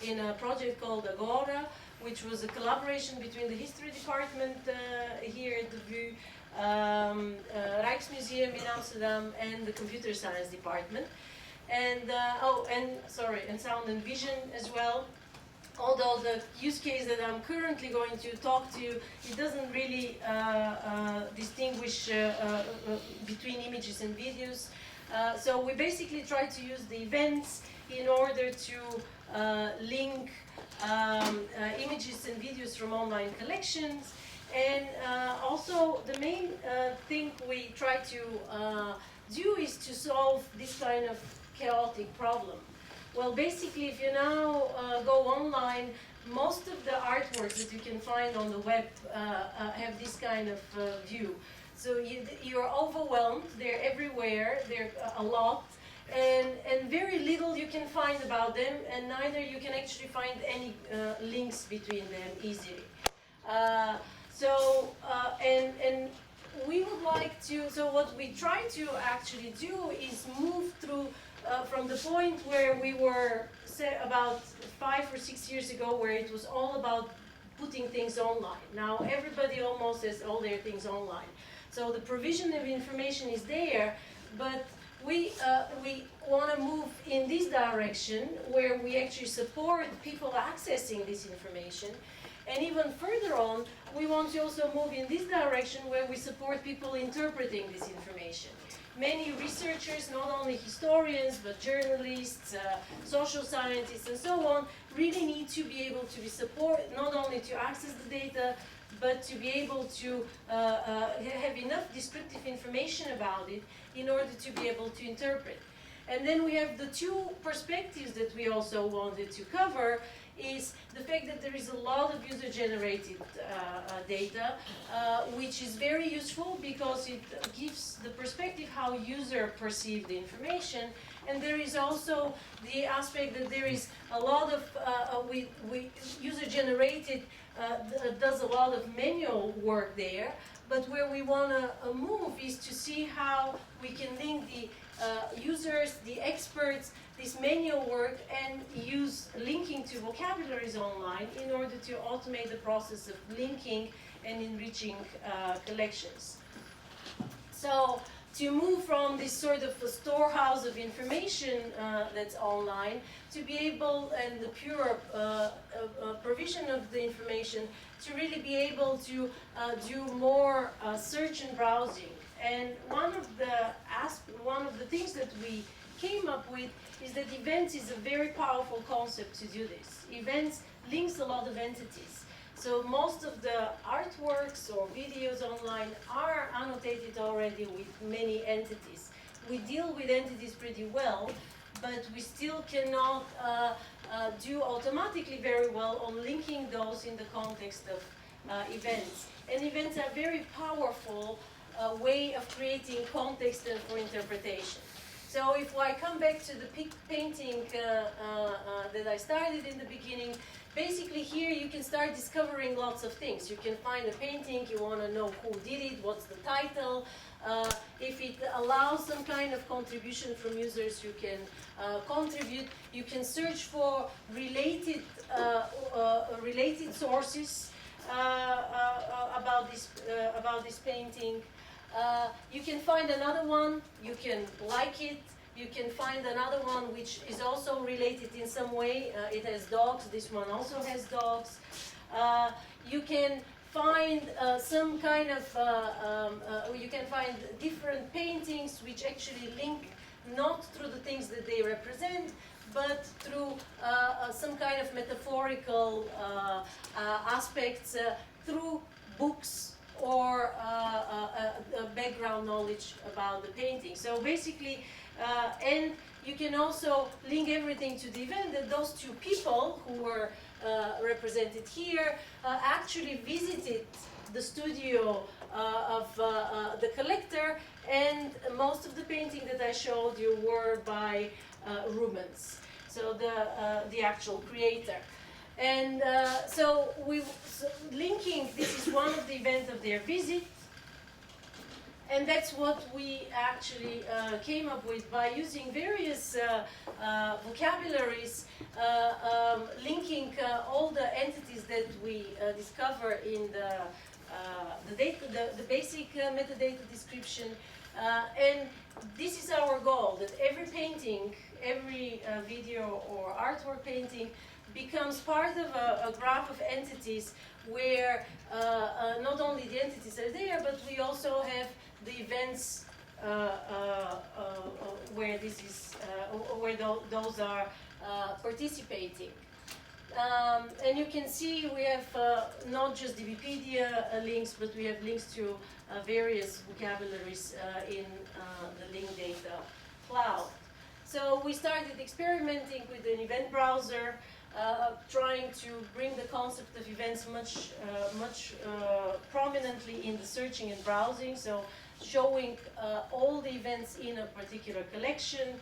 in a project called Agora, which was a collaboration between the history department here at the VU, Rijksmuseum in Amsterdam, and the computer science department, and and sound and vision as well. Although the use case that I'm currently going to talk to you, it doesn't really distinguish between images and videos. So we basically try to use the events in order to link images and videos from online collections. And also the main thing we try to do is to solve this kind of chaotic problem. Well, basically, if you now go online, most of the artworks that you can find on the web have this kind of view. So you're overwhelmed, they're everywhere, they're a lot, and very little you can find about them, and neither you can actually find any links between them easily. And we would like to, so what we try to actually do is move through from the point where we were about 5 or 6 years ago, where it was all about putting things online. Now everybody almost has all their things online. So the provision of information is there, but we want to move in this direction where we actually support people accessing this information. And even further on, we want to also move in this direction where we support people interpreting this information. Many researchers, not only historians, but journalists, social scientists, and so on, really need to be able to be supported, not only to access the data, but to be able to have enough descriptive information about it in order to be able to interpret. And then we have the two perspectives that we also wanted to cover, is the fact that there is a lot of user-generated data, which is very useful because it gives the perspective how user perceive the information. And there is also the aspect that there is a lot of user-generated does a lot of manual work there, but where we want to move is to see how we can link the users, the experts, this manual work, and use linking to vocabularies online in order to automate the process of linking and enriching collections. So to move from this sort of a storehouse of information that's online to be able, and the pure provision of the information, to really be able to do more search and browsing. And one of the things that we came up with is that events is a very powerful concept to do this. Events links a lot of entities. So most of the artworks or videos online are annotated already with many entities. We deal with entities pretty well, but we still cannot do automatically very well on linking those in the context of events. And events are very powerful way of creating context for interpretation. So if I come back to the painting that I started in the beginning, basically here you can start discovering lots of things. You can find a painting, you want to know who did it, what's the title. If it allows some kind of contribution from users, you can contribute. You can search for related sources about this painting. You can find another one, you can like it, you can find another one which is also related in some way. It has dogs, this one also has dogs. You can find some kind of, you can find different paintings which actually link not through the things that they represent, but through some kind of metaphorical aspects, through books, or background knowledge about the painting. So basically, and you can also link everything to the event that those two people who were represented here actually visited the studio of the collector, and most of the painting that I showed you were by Rubens, so the actual creator. And so linking, this is one of the events of their visit, and that's what we actually came up with by using various vocabularies, linking all the entities that we discover in the basic metadata description. And this is our goal, that every painting, every video or artwork painting becomes part of a graph of entities where not only the entities are there, but we also have the events where this is, where those are participating. And you can see we have not just DBpedia links, but we have links to various vocabularies in the link data cloud. So we started experimenting with an event browser, trying to bring the concept of events much prominently in the searching and browsing, so showing all the events in a particular collection,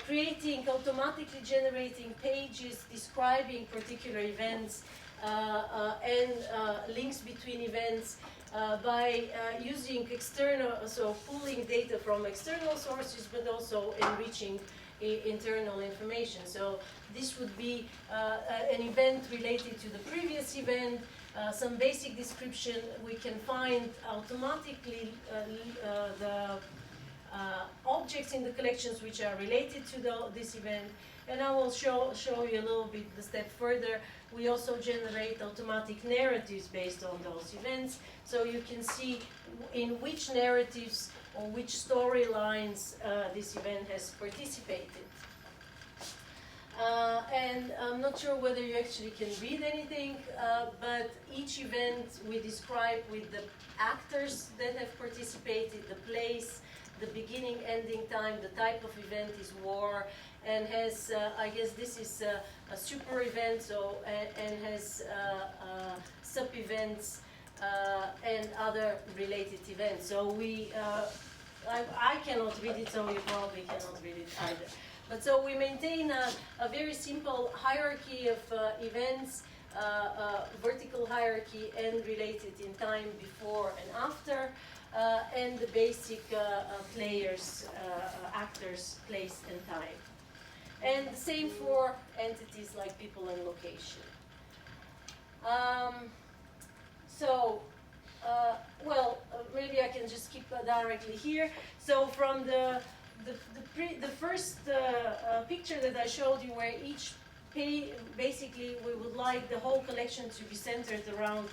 creating, automatically generating pages describing particular events and links between events by using external, so pulling data from external sources, but also enriching internal information. So this would be an event related to the previous event, some basic description. We can find automatically the objects in the collections which are related to this event. And I will show you a little bit the step further. We also generate automatic narratives based on those events, so you can see in which narratives or which storylines this event has participated. And I'm not sure whether you actually can read anything, but each event we describe with the actors that have participated, the place, the beginning, ending time, the type of event is war, and has, I guess this is a super event, so, and has sub-events and other related events. So we, I cannot read it, so you probably cannot read it either. But so we maintain a very simple hierarchy of events, vertical hierarchy and related in time before and after, and the basic players, actors, place and time. And the same for entities like people and location. Maybe I can just skip directly here. So from the first picture that I showed you, where each basically we would like the whole collection to be centered around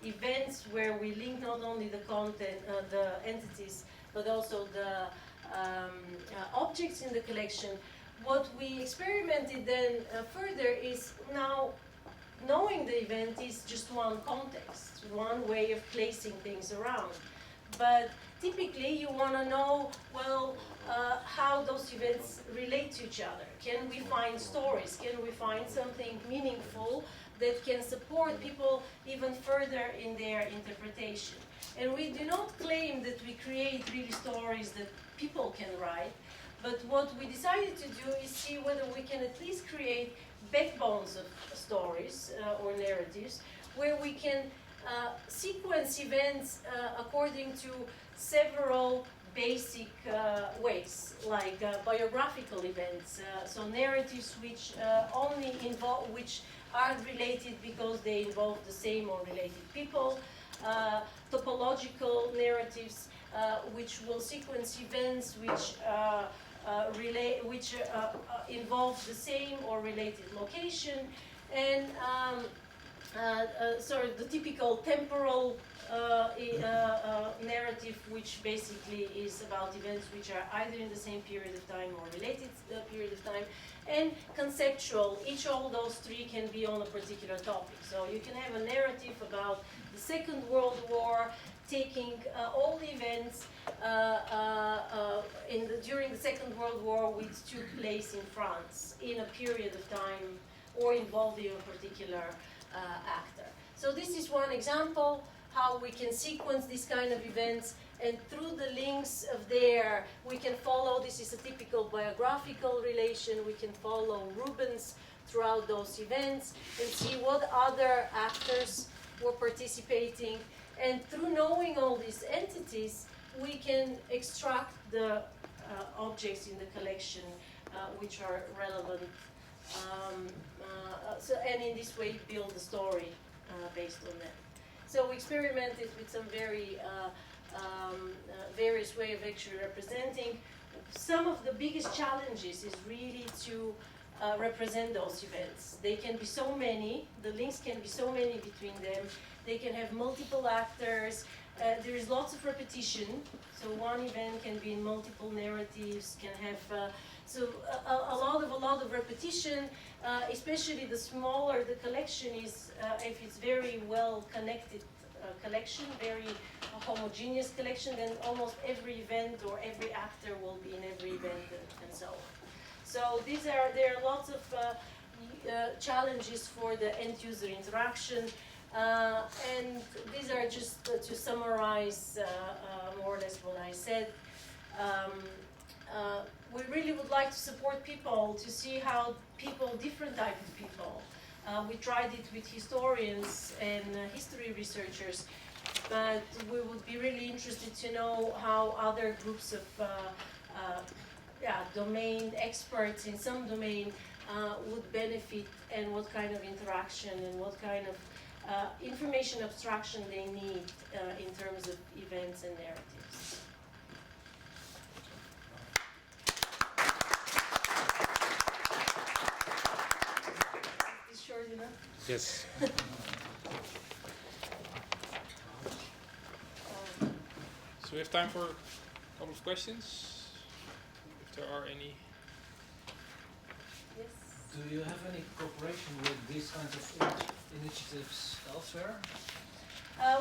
events where we link not only the content, the entities, but also the objects in the collection. What we experimented then further is now knowing the event is just one context, one way of placing things around. But typically you want to know, well, how those events relate to each other. Can we find stories? Can we find something meaningful that can support people even further in their interpretation? And we do not claim that we create really stories that people can write, but what we decided to do is see whether we can at least create backbones of stories or narratives where we can sequence events according to several basic ways, like biographical events, so narratives which only involve, which are related because they involve the same or related people, topological narratives which will sequence events which involve the same or related location, and sort of the typical temporal narrative, which basically is about events which are either in the same period of time or related period of time, and conceptual. Each of those three can be on a particular topic. So you can have a narrative about the Second World War, taking all the events during the Second World War which took place in France in a period of time or involving a particular actor. So this is one example how we can sequence this kind of events, and through the links of there we can follow, this is a typical biographical relation, we can follow Rubens throughout those events and see what other actors were participating. And through knowing all these entities, we can extract the objects in the collection which are relevant. And in this way, build the story based on that. So we experimented with some very various way of actually representing. Some of the biggest challenges is really to represent those events. They can be so many, the links can be so many between them. They can have multiple actors. There is lots of repetition. So one event can be in multiple narratives, can have a lot of repetition. Especially the smaller the collection is, if it's very well connected collection, very homogeneous collection, then almost every event or every actor will be in every event and so on. So there are lots of challenges for the end user interaction. And these are just to summarize more or less what I said. We really would like to support people to see how different types of people. We tried it with historians and history researchers, but we would be really interested to know how other groups of domain experts in some domain would benefit, and what kind of interaction and what kind of information abstraction they need in terms of events and narratives. Yes. So we have time for a couple of questions, if there are any. Yes. Do you have any cooperation with these kinds of initiatives elsewhere?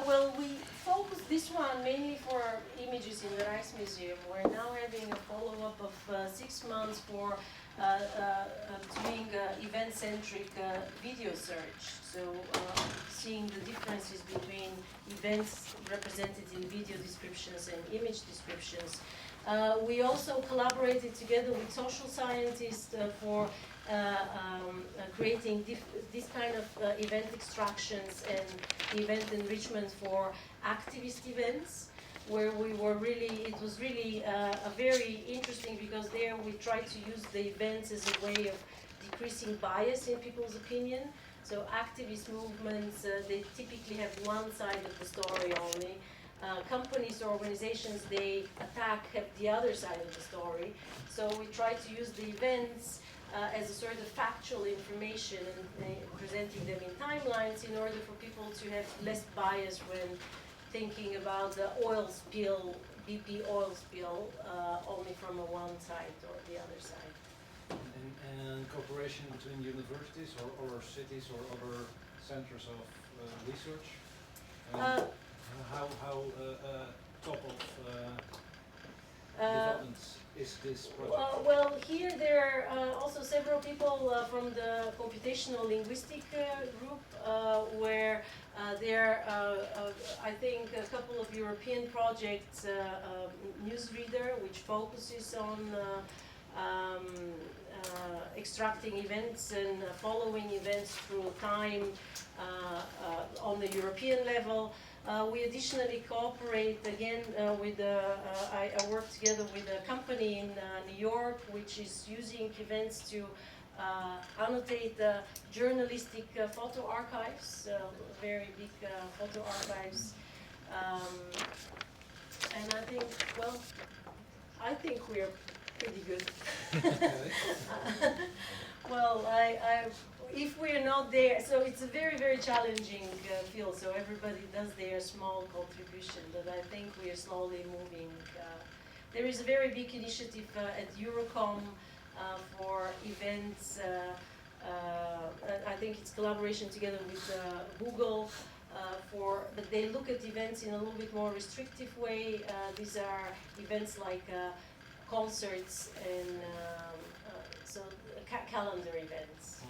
Well, we focus this one mainly for images in the Rijksmuseum. We're now having a follow-up of 6 months for doing event-centric video search. So seeing the differences between events represented in video descriptions and image descriptions. We also collaborated together with social scientists for creating this kind of event extractions and event enrichment for activist events, where it was really a very interesting, because there we tried to use the events as a way of decreasing bias in people's opinion. So activist movements, they typically have one side of the story only. Companies or organizations they attack have the other side of the story. So we try to use the events as a sort of factual information and presenting them in timelines in order for people to have less bias when thinking about the oil spill, BP oil spill, only from one side or the other side. And cooperation between universities or other cities or other centers of research? How top of developments is this project? Well, here there are also several people from the computational linguistic group, where there are, I think, a couple of European projects, Newsreader, which focuses on extracting events and following events through time on the European level. We additionally cooperate again with I work together with a company in New York, which is using events to annotate journalistic photo archives, very big photo archives. And I think, well, I think we're pretty good. Well, if we're not there, so it's a very, very challenging field, so everybody does their small contribution, but I think we are slowly moving. There is a very big initiative at Eurocom for events. I think it's collaboration together with Google, but they look at events in a little bit more restrictive way. These are events like concerts and calendar events,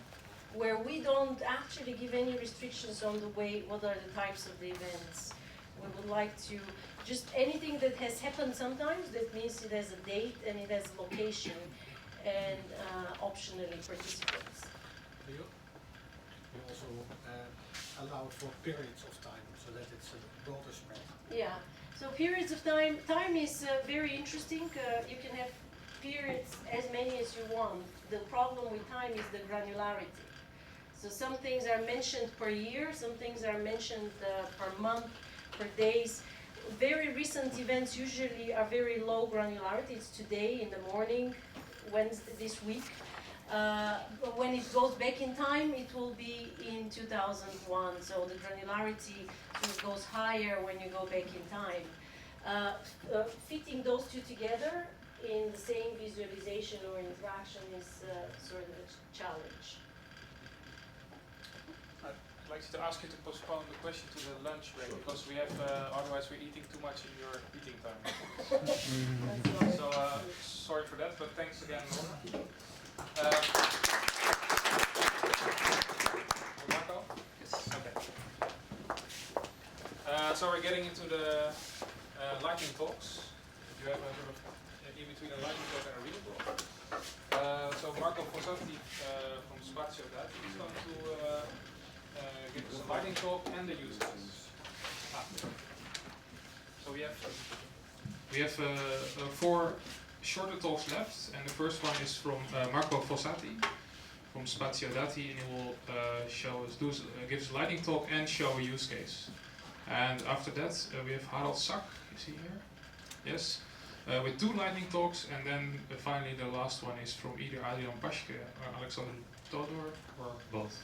where we don't actually give any restrictions on the way, what are the types of the events. We would like to, just anything that has happened sometimes, that means it has a date and it has a location, and optionally participants. You also allow for periods of time, so that it's a broader spread. Yeah, so periods of time, time is very interesting. You can have periods as many as you want. The problem with time is the granularity. So some things are mentioned per year, some things are mentioned per month, per days. Very recent events usually are very low granularity. It's today in the morning, Wednesday, this week. But when it goes back in time, it will be in 2001. So the granularity goes higher when you go back in time. Fitting those two together in the same visualization or interaction is sort of a challenge. I'd like to ask you to postpone the question to the lunch break, because we have, otherwise we're eating too much in your eating time. So sorry for that, but thanks again, Laura. Marco? Yes. Okay. So we're getting into the lightning talks. You have a sort of in between a lightning talk and a real talk. So Marco Fossati from Spazio Dati is going to give us a lightning talk and the use case. So we have 4 shorter talks left, and the first one is from Marco Fossati from Spazio Dati, and he will give us a lightning talk and show a use case. And after that, we have Harald Sak. Is he here? Yes. With 2 lightning talks, and then finally the last one is from either Adrian Paschke or Alexander Todor, or both.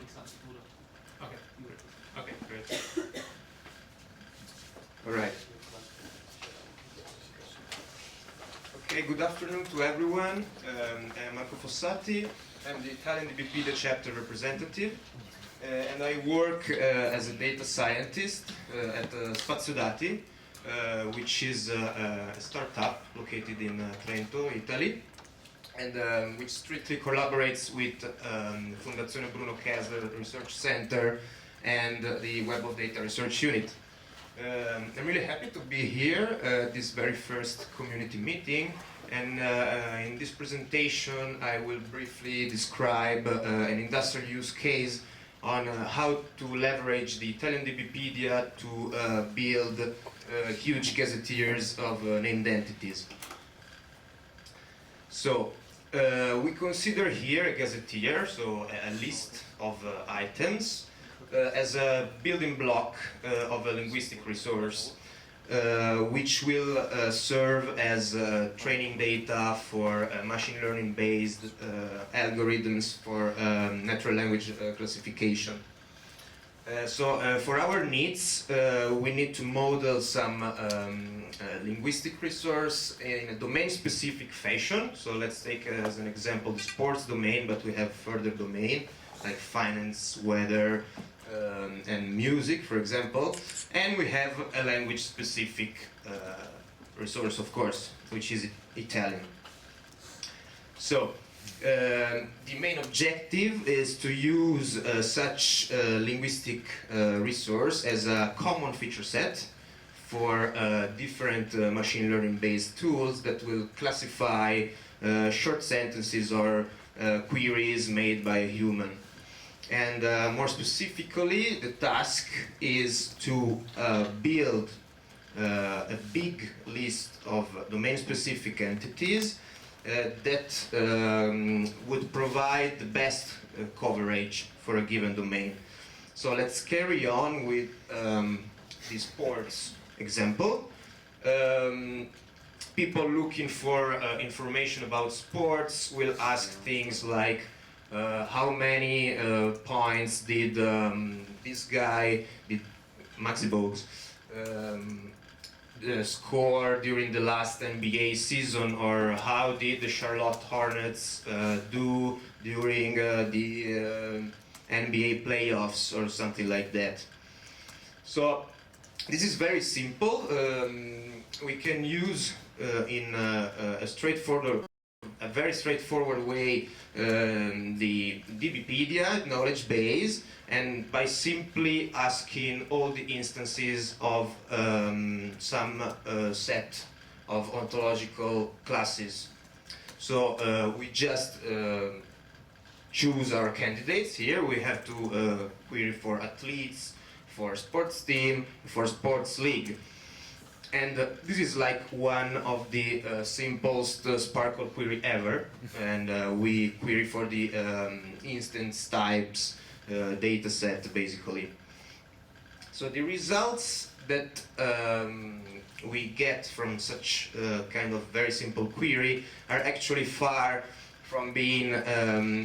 nichts anzutun. Okay, great. Okay, great. All right. Okay, good afternoon to everyone. I'm Marco Fossati. I'm the Italian DBpedia chapter representative, and I work as a data scientist at Spazio Dati, which is a startup located in Trento, Italy, and which strictly collaborates with Fondazione Bruno Kessler Research Center and the Web of Data Research Unit. I'm really happy to be here at this very first community meeting, and in this presentation I will briefly describe an industrial use case on how to leverage the Italian DBpedia to build huge gazetteers of named entities. So we consider here a gazetteer, so a list of items, as a building block of a linguistic resource, which will serve as training data for machine learning based algorithms for natural language classification. So for our needs, we need to model some linguistic resource in a domain-specific fashion. So let's take as an example the sports domain, but we have further domain like finance, weather, and music, for example. And we have a language-specific resource, of course, which is Italian. So the main objective is to use such linguistic resource as a common feature set for different machine learning based tools that will classify short sentences or queries made by a human. And more specifically, the task is to build a big list of domain-specific entities that would provide the best coverage for a given domain. So let's carry on with the sports example. People looking for information about sports will ask things like how many points did this guy, did Maxi Bogues, score during the last NBA season, or how did the Charlotte Hornets do during the NBA playoffs, or something like that. So this is very simple. We can use in a very straightforward way the DBpedia knowledge base, and by simply asking all the instances of some set of ontological classes. So we just choose our candidates. Here we have to query for athletes, for sports team, for sports league. And this is like one of the simplest Sparkle query ever. And we query for the instance types data set, basically. So the results that we get from such kind of very simple query are actually far from being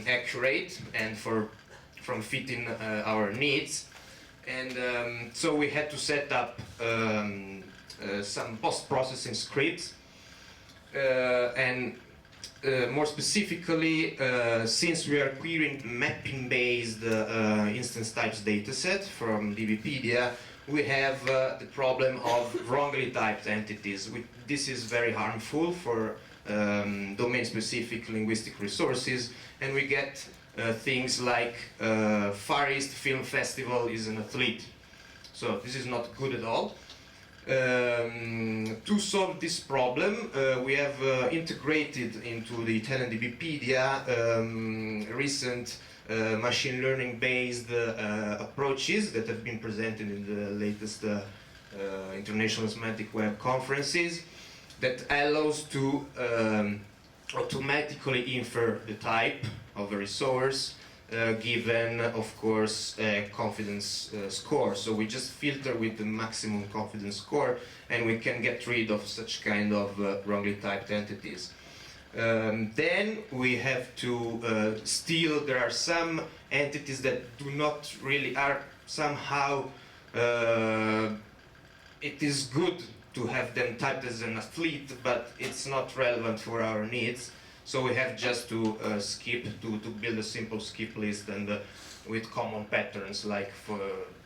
accurate and from fitting our needs. And so we had to set up some post-processing scripts, and more specifically, since we are querying mapping-based instance types dataset from DBpedia, we have the problem of wrongly typed entities. This is very harmful for domain-specific linguistic resources, and we get things like Far East Film Festival is an athlete. So this is not good at all. To solve this problem, we have integrated into the Italian DBpedia recent machine learning based approaches that have been presented in the latest International Semantic Web conferences that allows to automatically infer the type of a resource given, of course, a confidence score. So we just filter with the maximum confidence score, and we can get rid of such kind of wrongly typed entities. Then we have to still, there are some entities that do not really, are somehow, it is good to have them typed as an athlete, but it's not relevant for our needs. So we have just to skip, to build a simple skip list and with common patterns like for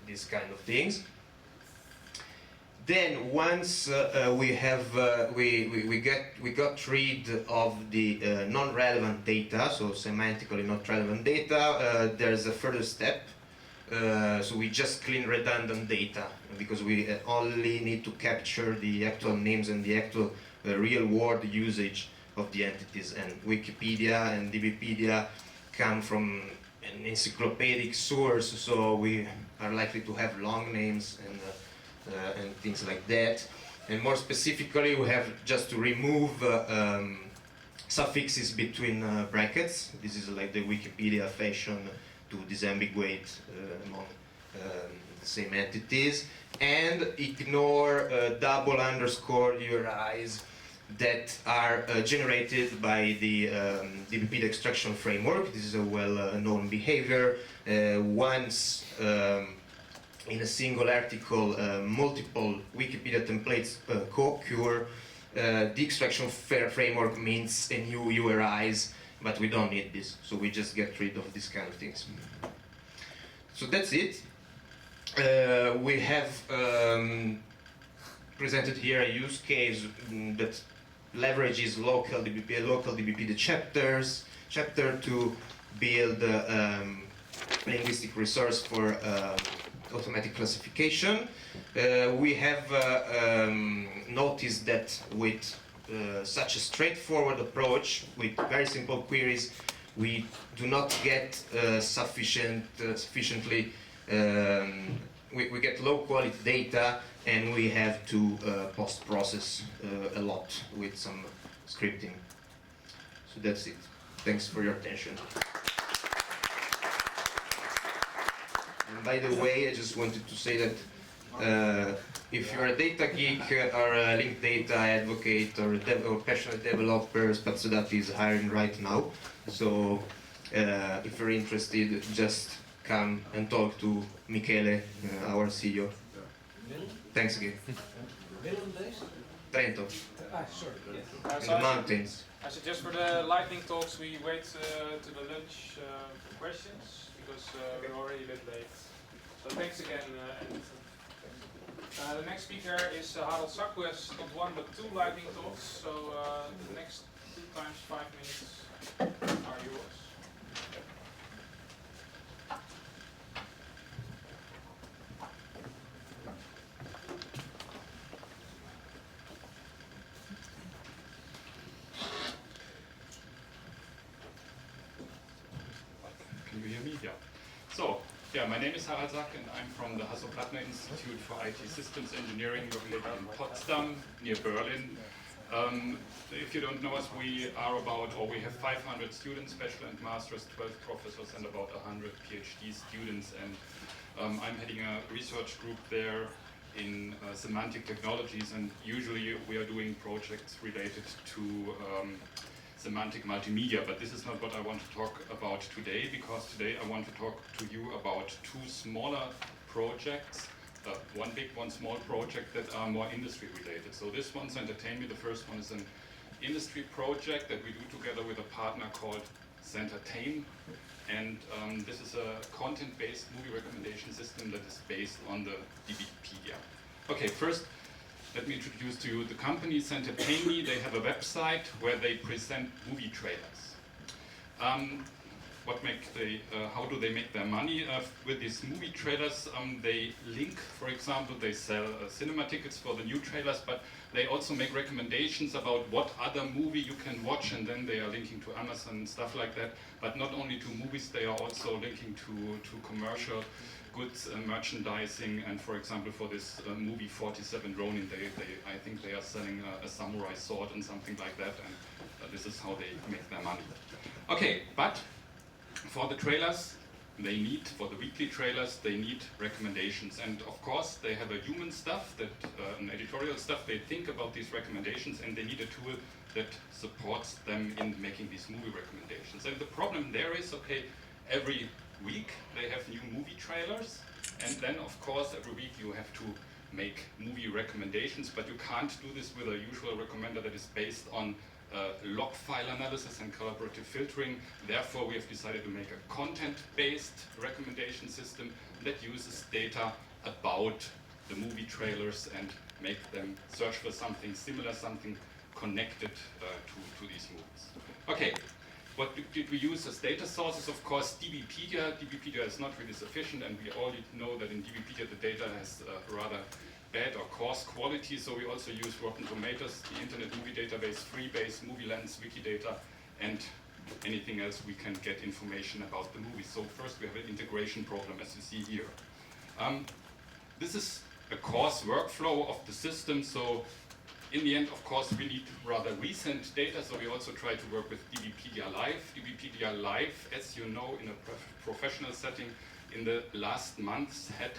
these kind of things. Then once we have we got rid of the non-relevant data, so semantically not relevant data, there's a further step. So we just clean redundant data because we only need to capture the actual names and the actual real world usage of the entities. And Wikipedia and DBpedia come from an encyclopedic source, so we are likely to have long names and things like that. And more specifically, we have just to remove suffixes between brackets. This is like the Wikipedia fashion to disambiguate among the same entities, and ignore double underscore URIs that are generated by the DBpedia extraction framework. This is a well-known behavior. Once in a single article, multiple Wikipedia templates co-occur, the extraction framework means a new URIs, but we don't need this, so we just get rid of these kind of things. So that's it. We have presented here a use case that leverages local DBpedia chapter to build linguistic resource for automatic classification. We have noticed that with such a straightforward approach, with very simple queries, we do not get sufficiently, we get low quality data, and we have to post-process a lot with some scripting. So that's it. Thanks for your attention. And by the way, I just wanted to say that if you're a data geek or a linked data advocate or passionate developer, Spazzodati is hiring right now. So if you're interested, just come and talk to Michele, our CEO. Thanks again. Trento. Sorry. In the mountains. I suggest for the lightning talks we wait to the lunch for questions, because we're already a bit late. So thanks again. The next speaker is Harald Sak, who has not one but two lightning talks. So the next 2 times 5 minutes are yours. Can you hear me? Yeah. So, yeah, my name is Harald Sak, and I'm from the Hasso-Plattner Institute for IT Systems Engineering, located in Potsdam, near Berlin. If you don't know us, we have 500 students, bachelor and masters, 12 professors, and about 100 PhD students. And I'm heading a research group there in semantic technologies, and usually we are doing projects related to semantic multimedia, but this is not what I want to talk about today, because today I want to talk to you about 2 smaller projects, one big, one small project that are more industry related. So this one's entertain me. The first one is an industry project that we do together with a partner called Centertain, and this is a content-based movie recommendation system that is based on the DBpedia. Okay, first, let me introduce to you the company Centertain. They have a website where they present movie trailers. How do they make their money with these movie trailers? They link, for example, they sell cinema tickets for the new trailers, but they also make recommendations about what other movie you can watch, and then they are linking to Amazon and stuff like that. But not only to movies, they are also linking to commercial goods and merchandising. And for example, for this movie 47 Ronin, I think they are selling a samurai sword and something like that, and this is how they make their money. Okay, but for the trailers, they need, for the weekly trailers, they need recommendations. And of course, they have a human staff, that, an editorial staff, they think about these recommendations, and they need a tool that supports them in making these movie recommendations. And the problem there is, okay, every week they have new movie trailers, and then of course every week you have to make movie recommendations, but you can't do this with a usual recommender that is based on log file analysis and collaborative filtering. Therefore, we have decided to make a content-based recommendation system that uses data about the movie trailers and make them search for something similar, something connected to these movies. Okay, what did we use as data sources? Of course, DBpedia. DBpedia is not really sufficient, and we all know that in DBpedia the data has rather bad or coarse quality, so we also use Rotten Tomatoes, the Internet Movie Database, Freebase, Movie Lens, Wikidata, and anything else we can get information about the movie. So first we have an integration problem, as you see here. This is a coarse workflow of the system, so in the end, of course, we need rather recent data, so we also try to work with DBpedia Live. DBpedia Live, as you know, in a professional setting, in the last months had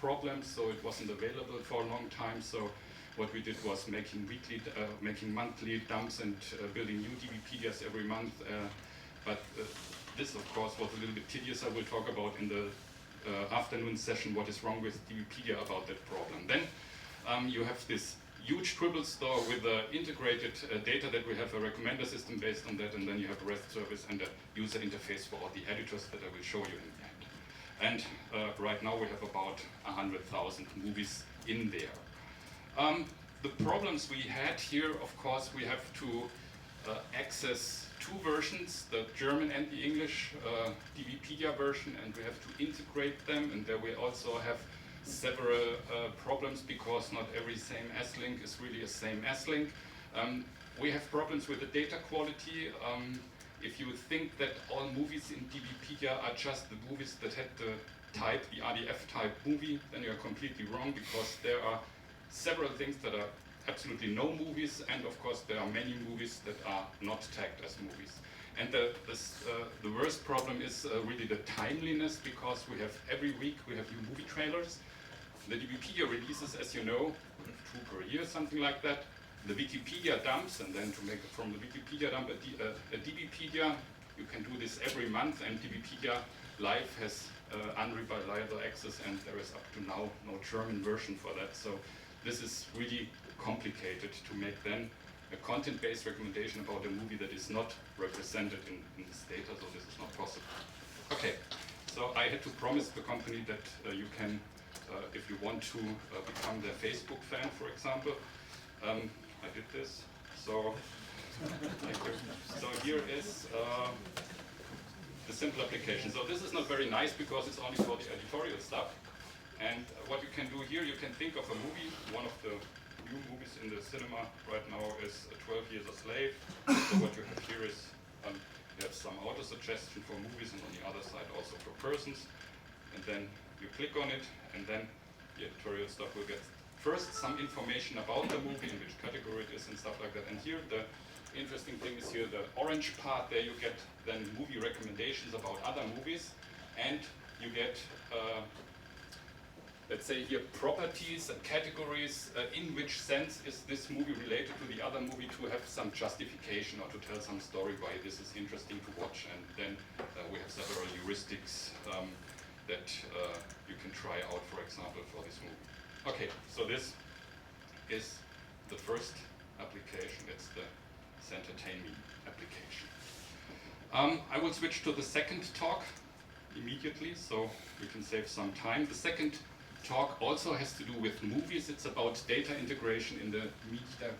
problems, so it wasn't available for a long time. So what we did was making monthly dumps and building new DBpedias every month. But this, of course, was a little bit tedious. I will talk about in the afternoon session what is wrong with DBpedia about that problem. Then you have this huge Dribble store with integrated data that we have a recommender system based on that, and then you have a REST service and a user interface for all the editors that I will show you in the end. And right now we have about 100,000 movies in there. The problems we had here, of course, we have to access two versions, the German and the English DBpedia version, and we have to integrate them, and there we also have several problems because not every same S-link is really a same S-link. We have problems with the data quality. If you think that all movies in DBpedia are just the movies that had the type, the RDF type movie, then you're completely wrong, because there are several things that are absolutely no movies, and of course there are many movies that are not tagged as movies. And the worst problem is really the timeliness, because we have every week we have new movie trailers. The DBpedia releases, as you know, 2 per year, something like that. The Wikipedia dumps, and then to make it from the Wikipedia dump a DBpedia, you can do this every month, and DBpedia Live has unreliable access, and there is up to now no German version for that. So this is really complicated to make then a content-based recommendation about a movie that is not represented in this data, so this is not possible. Okay, so I had to promise the company that you can, if you want to become their Facebook fan, for example, I did this. So, thank you. So here is the simple application. So this is not very nice because it's only for the editorial stuff. And what you can do here, you can think of a movie. One of the new movies in the cinema right now is 12 Years a Slave. So what you have here is you have some auto suggestion for movies, and on the other side also for persons. And then you click on it, and then the editorial stuff will get first some information about the movie, in which category it is and stuff like that. And here the interesting thing is here the orange part, there you get then movie recommendations about other movies, and you get let's say here properties and categories, in which sense is this movie related to the other movie, to have some justification or to tell some story why this is interesting to watch. And then we have several heuristics that you can try out, for example, for this movie. Okay, so this is the first application. It's the Entertain Me application. I will switch to the second talk immediately, so we can save some time. The second talk also has to do with movies. It's about data integration in the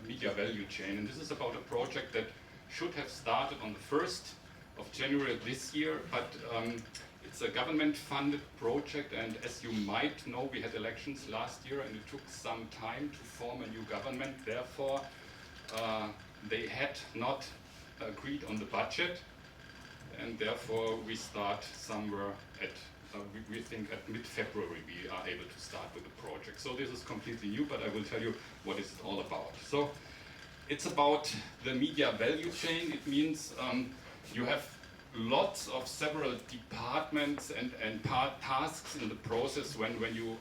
media value chain, and this is about a project that should have started on the 1st of January this year, but it's a government-funded project, and as you might know, we had elections last year, and it took some time to form a new government. Therefore, they had not agreed on the budget, and therefore we start somewhere at, we think at mid-February we are able to start with the project. So this is completely new, but I will tell you what it's all about. So it's about the media value chain. It means you have lots of several departments and tasks in the process when you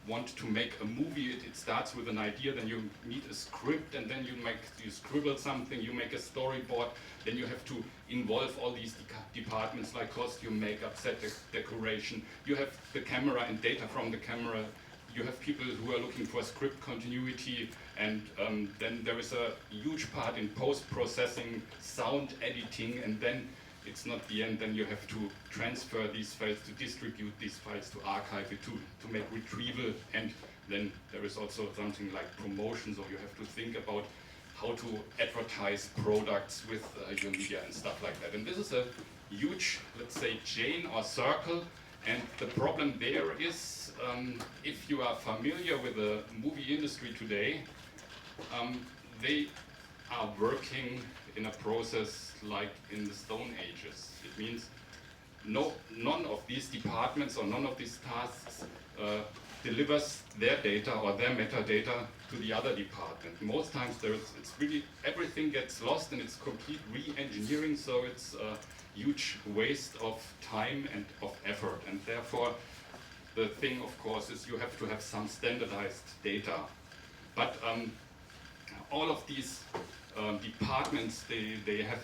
want to make a movie. It starts with an idea, then you need a script, and then you scribble something, you make a storyboard, then you have to involve all these departments like costume, makeup, set decoration. You have the camera and data from the camera. You have people who are looking for script continuity, and then there is a huge part in post-processing, sound editing, and then it's not the end. Then you have to transfer these files, to distribute these files, to archive it, to make retrieval, and then there is also something like promotion, so you have to think about how to advertise products with your media and stuff like that. And this is a huge, let's say, chain or circle, and the problem there is, if you are familiar with the movie industry today, they are working in a process like in the Stone Ages. It means none of these departments or none of these tasks delivers their data or their metadata to the other department. Most times it's really, everything gets lost and it's complete re-engineering, so it's a huge waste of time and of effort. And therefore, the thing, of course, is you have to have some standardized data. But all of these departments, they have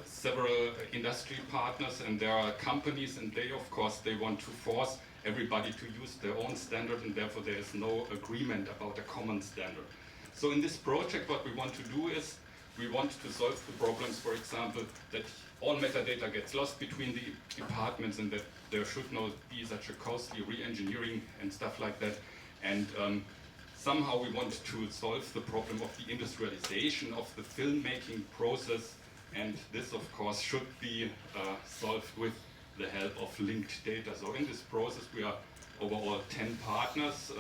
several industry partners, and there are companies, and they, of course, they want to force everybody to use their own standard, and therefore there is no agreement about a common standard. So in this project, what we want to do is, we want to solve the problems, for example, that all metadata gets lost between the departments, and that there should not be such a costly re-engineering and stuff like that. And somehow we want to solve the problem of the industrialization of the filmmaking process, and this, of course, should be solved with the help of linked data. So in this process, we are overall 10 partners,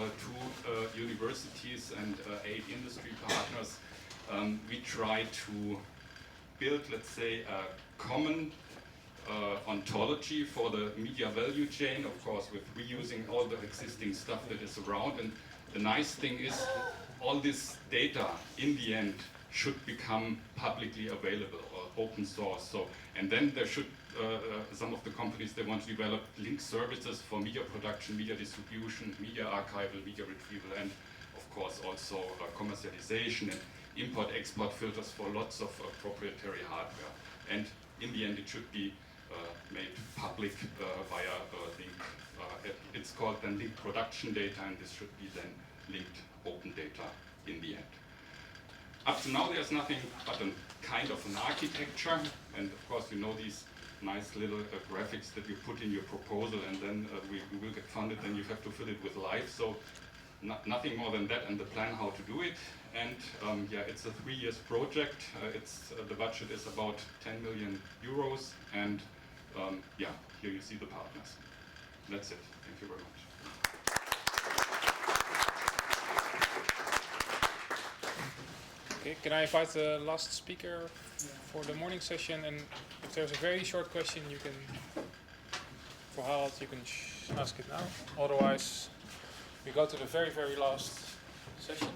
2 universities and 8 industry partners. We try to build, let's say, a common ontology for the media value chain, of course, with reusing all the existing stuff that is around. And the nice thing is, all this data, in the end, should become publicly available or open source. So, and then there should, some of the companies, they want to develop link services for media production, media distribution, media archival, media retrieval, and of course also commercialization and import-export filters for lots of proprietary hardware. And in the end, it should be made public via link. It's called then linked production data, and this should be then linked open data in the end. Up to now, there's nothing but a kind of an architecture, and of course, you know these nice little graphics that you put in your proposal, and then we will get funded, and you have to fill it with life. So nothing more than that, and the plan how to do it. And yeah, it's a 3-year project. The budget is about 10 million euros, and yeah, here you see the partners. That's it. Thank you very much. Okay, can I invite the last speaker for the morning session? And if there's a very short question, you can, for Harald, you can ask it now. Otherwise, we go to the very, very last session.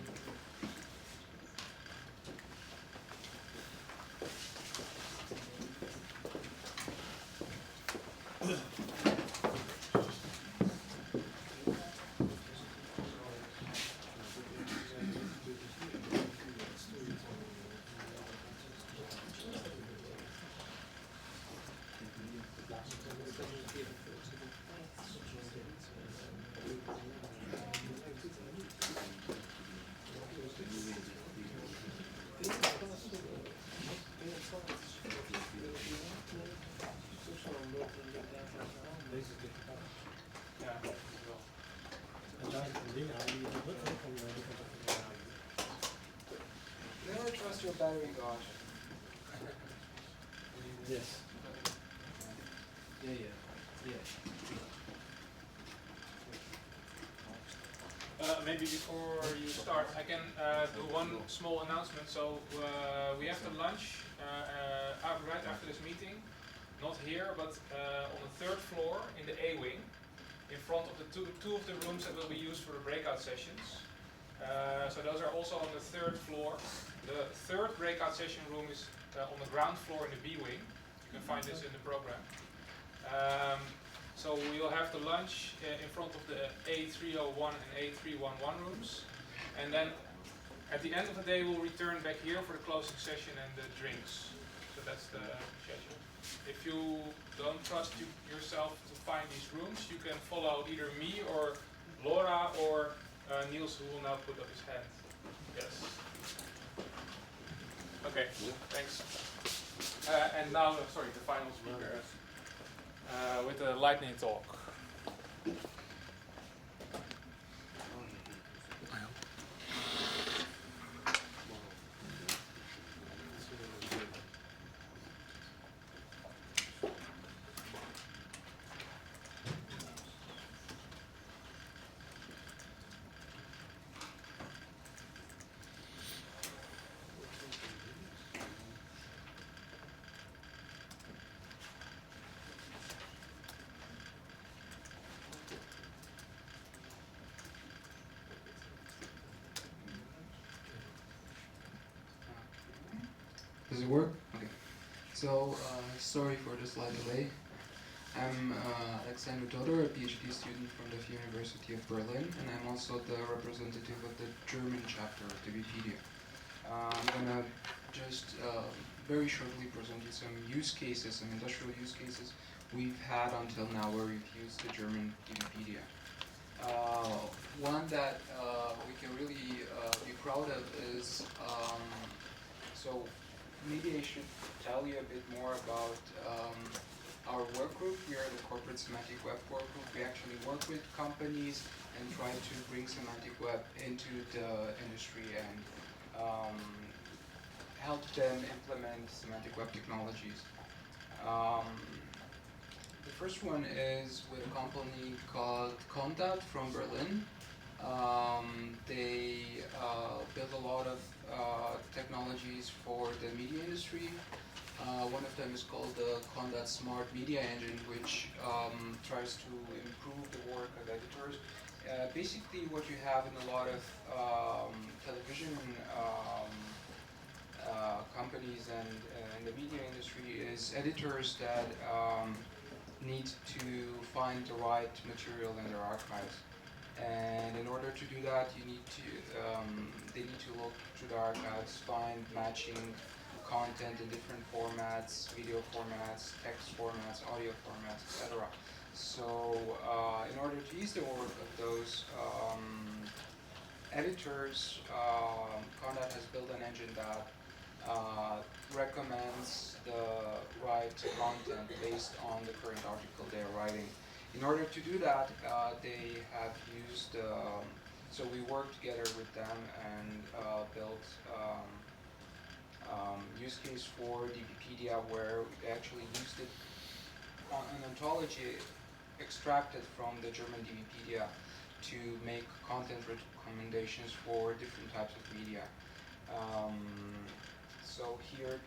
Never trust your battery guard. Yes. Yeah. Maybe before you start, I can do one small announcement. So we have the lunch right after this meeting, not here, but on the 3rd floor in the A wing, in front of the two of the rooms that will be used for the breakout sessions. So those are also on the 3rd floor. The 3rd breakout session room is on the ground floor in the B wing. You can find this in the program. So we'll have the lunch in front of the A301 and A311 rooms. And then at the end of the day, we'll return back here for the closing session and the drinks. So that's the schedule. If you don't trust yourself to find these rooms, you can follow either me or Laura or Niels, who will now put up his hand. Yes. Okay, thanks. And now, sorry, the final speaker with the lightning talk. Does it work? Okay. So, sorry for the slight delay. I'm Alexander Toder, a PhD student from the University of Berlin, and I'm also the representative of the German chapter of DBpedia. I'm gonna just very shortly present you some use cases, some industrial use cases we've had until now where we've used the German DBpedia. One that we can really be proud of is, so maybe I should tell you a bit more about our work group. We are the Corporate Semantic Web work group. We actually work with companies and try to bring semantic web into the industry and help them implement semantic web technologies. The first one is with a company called Condat from Berlin. They build a lot of technologies for the media industry. One of them is called the Condat Smart Media Engine, which tries to improve the work of editors. Basically, what you have in a lot of television companies and in the media industry is editors that need to find the right material in their archives. And in order to do that, you need to they need to look through the archives, find matching content in different formats, video formats, text formats, audio formats, etc. So in order to ease the work of those editors, Condat has built an engine that recommends the right content based on the current article they're writing. In order to do that, they have used, so we worked together with them and built use case for DBpedia where we actually used it on an ontology extracted from the German DBpedia to make content recommendations for different types of media. So here,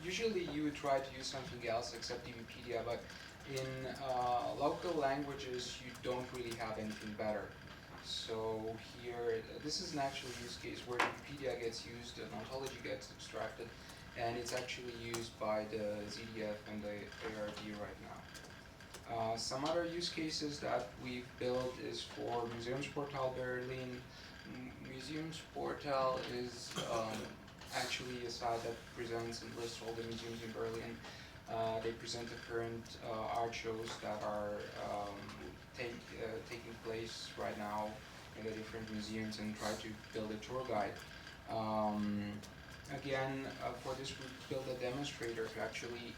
usually you would try to use something else except DBpedia, but in local languages you don't really have anything better. So here, this is an actual use case where DBpedia gets used, an ontology gets extracted, and it's actually used by the ZDF and the ARD right now. Some other use cases that we've built is for Museumsportal Berlin. Museumsportal is actually a site that presents and lists all the museums in Berlin. They present the current art shows that are taking place right now in the different museums and try to build a tour guide. Again, for this we built a demonstrator to actually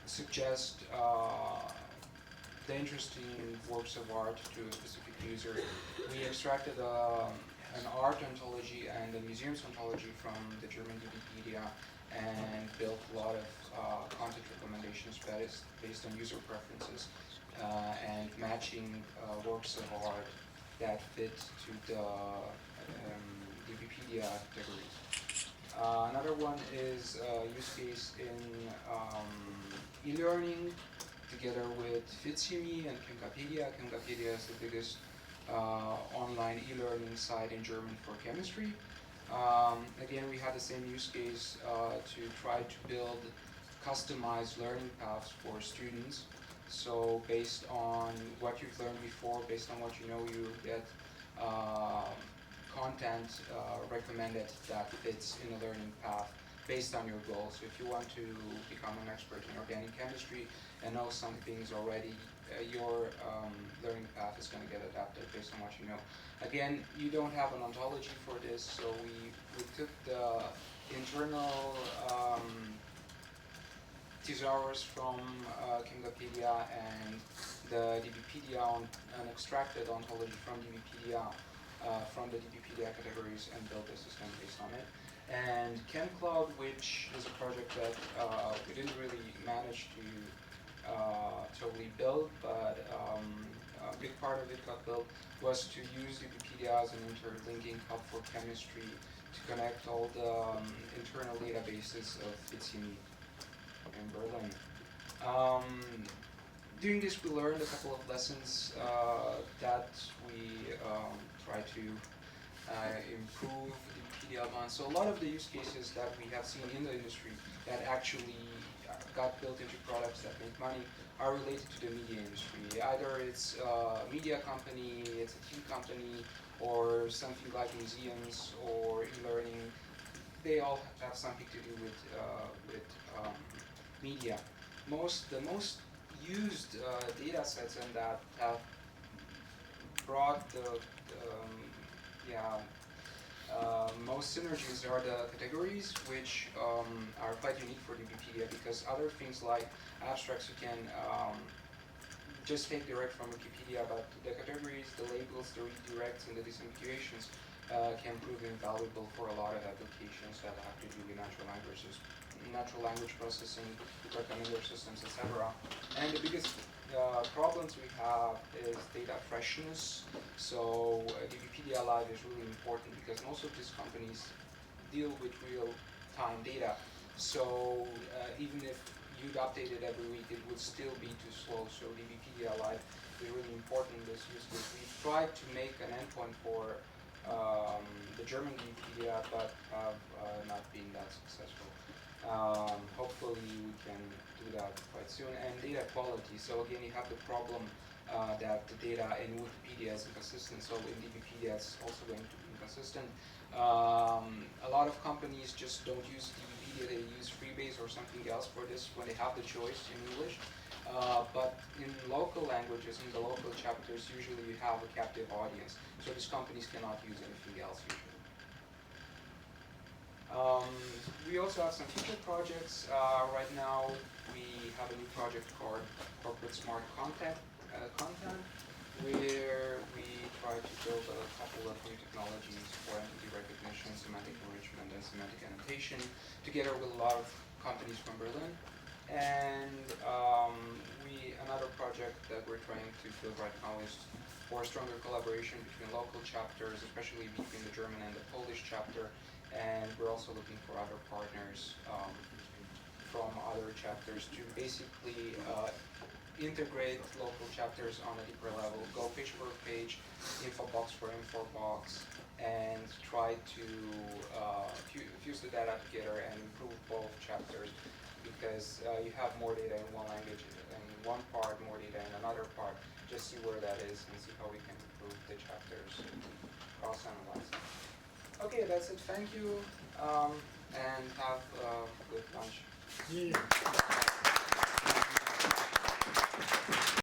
suggest the interesting works of art to a specific user. We extracted an art ontology and a museums ontology from the German DBpedia and built a lot of content recommendations based on user preferences and matching works of art that fit to the DBpedia categories. Another one is use case in e-learning together with Fitsumi and Chemcapedia. Chemcapedia is the biggest online e-learning site in German for chemistry. Again, we had the same use case to try to build customized learning paths for students. So based on what you've learned before, based on what you know, you get content recommended that fits in a learning path based on your goals. So if you want to become an expert in organic chemistry and know some things already, your learning path is going to get adapted based on what you know. Again, you don't have an ontology for this, so we took the internal thesaurus from DBpedia and the DBpedia and extracted ontology from DBpedia from the DBpedia categories and built a system based on it. And ChemCloud, which is a project that we didn't really manage to totally build, but a big part of it got built, was to use DBpedia as an interlinking hub for chemistry to connect all the internal databases of ITSIMI in Berlin. Doing this, we learned a couple of lessons that we try to improve DBpedia on. So a lot of the use cases that we have seen in the industry that actually got built into products that make money are related to the media industry. Either it's a media company, it's a TV company, or something like museums or e-learning. They all have something to do with media. The most used data sets in that have brought the most synergies are the categories, which are quite unique for DBpedia, because other things like abstracts you can just take direct from Wikipedia, but the categories, the labels, the redirects, and the disambiguations can prove invaluable for a lot of applications that have to do with natural language processing, recommender systems, etc. And the biggest problems we have is data freshness. So DBpedia Live is really important because most of these companies deal with real-time data. So even if you'd update it every week, it would still be too slow. So DBpedia Live is really important in this use case. We tried to make an endpoint for the German DBpedia, but have not been that successful. Hopefully we can do that quite soon. And data quality. So again, you have the problem that the data in Wikipedia is inconsistent. So in DBpedia, it's also going to be inconsistent. A lot of companies just don't use DBpedia. They use Freebase or something else for this when they have the choice in English. But in local languages, in the local chapters, usually you have a captive audience. So these companies cannot use anything else usually. We also have some future projects. Right now, we have a new project called Corporate Smart Content, where we try to build a couple of new technologies for entity recognition, semantic enrichment, and semantic annotation, together with a lot of companies from Berlin. And another project that we're trying to build right now is for stronger collaboration between local chapters, especially between the German and the Polish chapter. And we're also looking for other partners from other chapters to basically integrate local chapters on a deeper level, go page per page, info box for info box, and try to fuse the data together and improve both chapters, because you have more data in one language in one part, more data in another part. Just see where that is and see how we can improve the chapters, cross-analyze. Okay, that's it. Thank you, and have a good lunch. Yeah.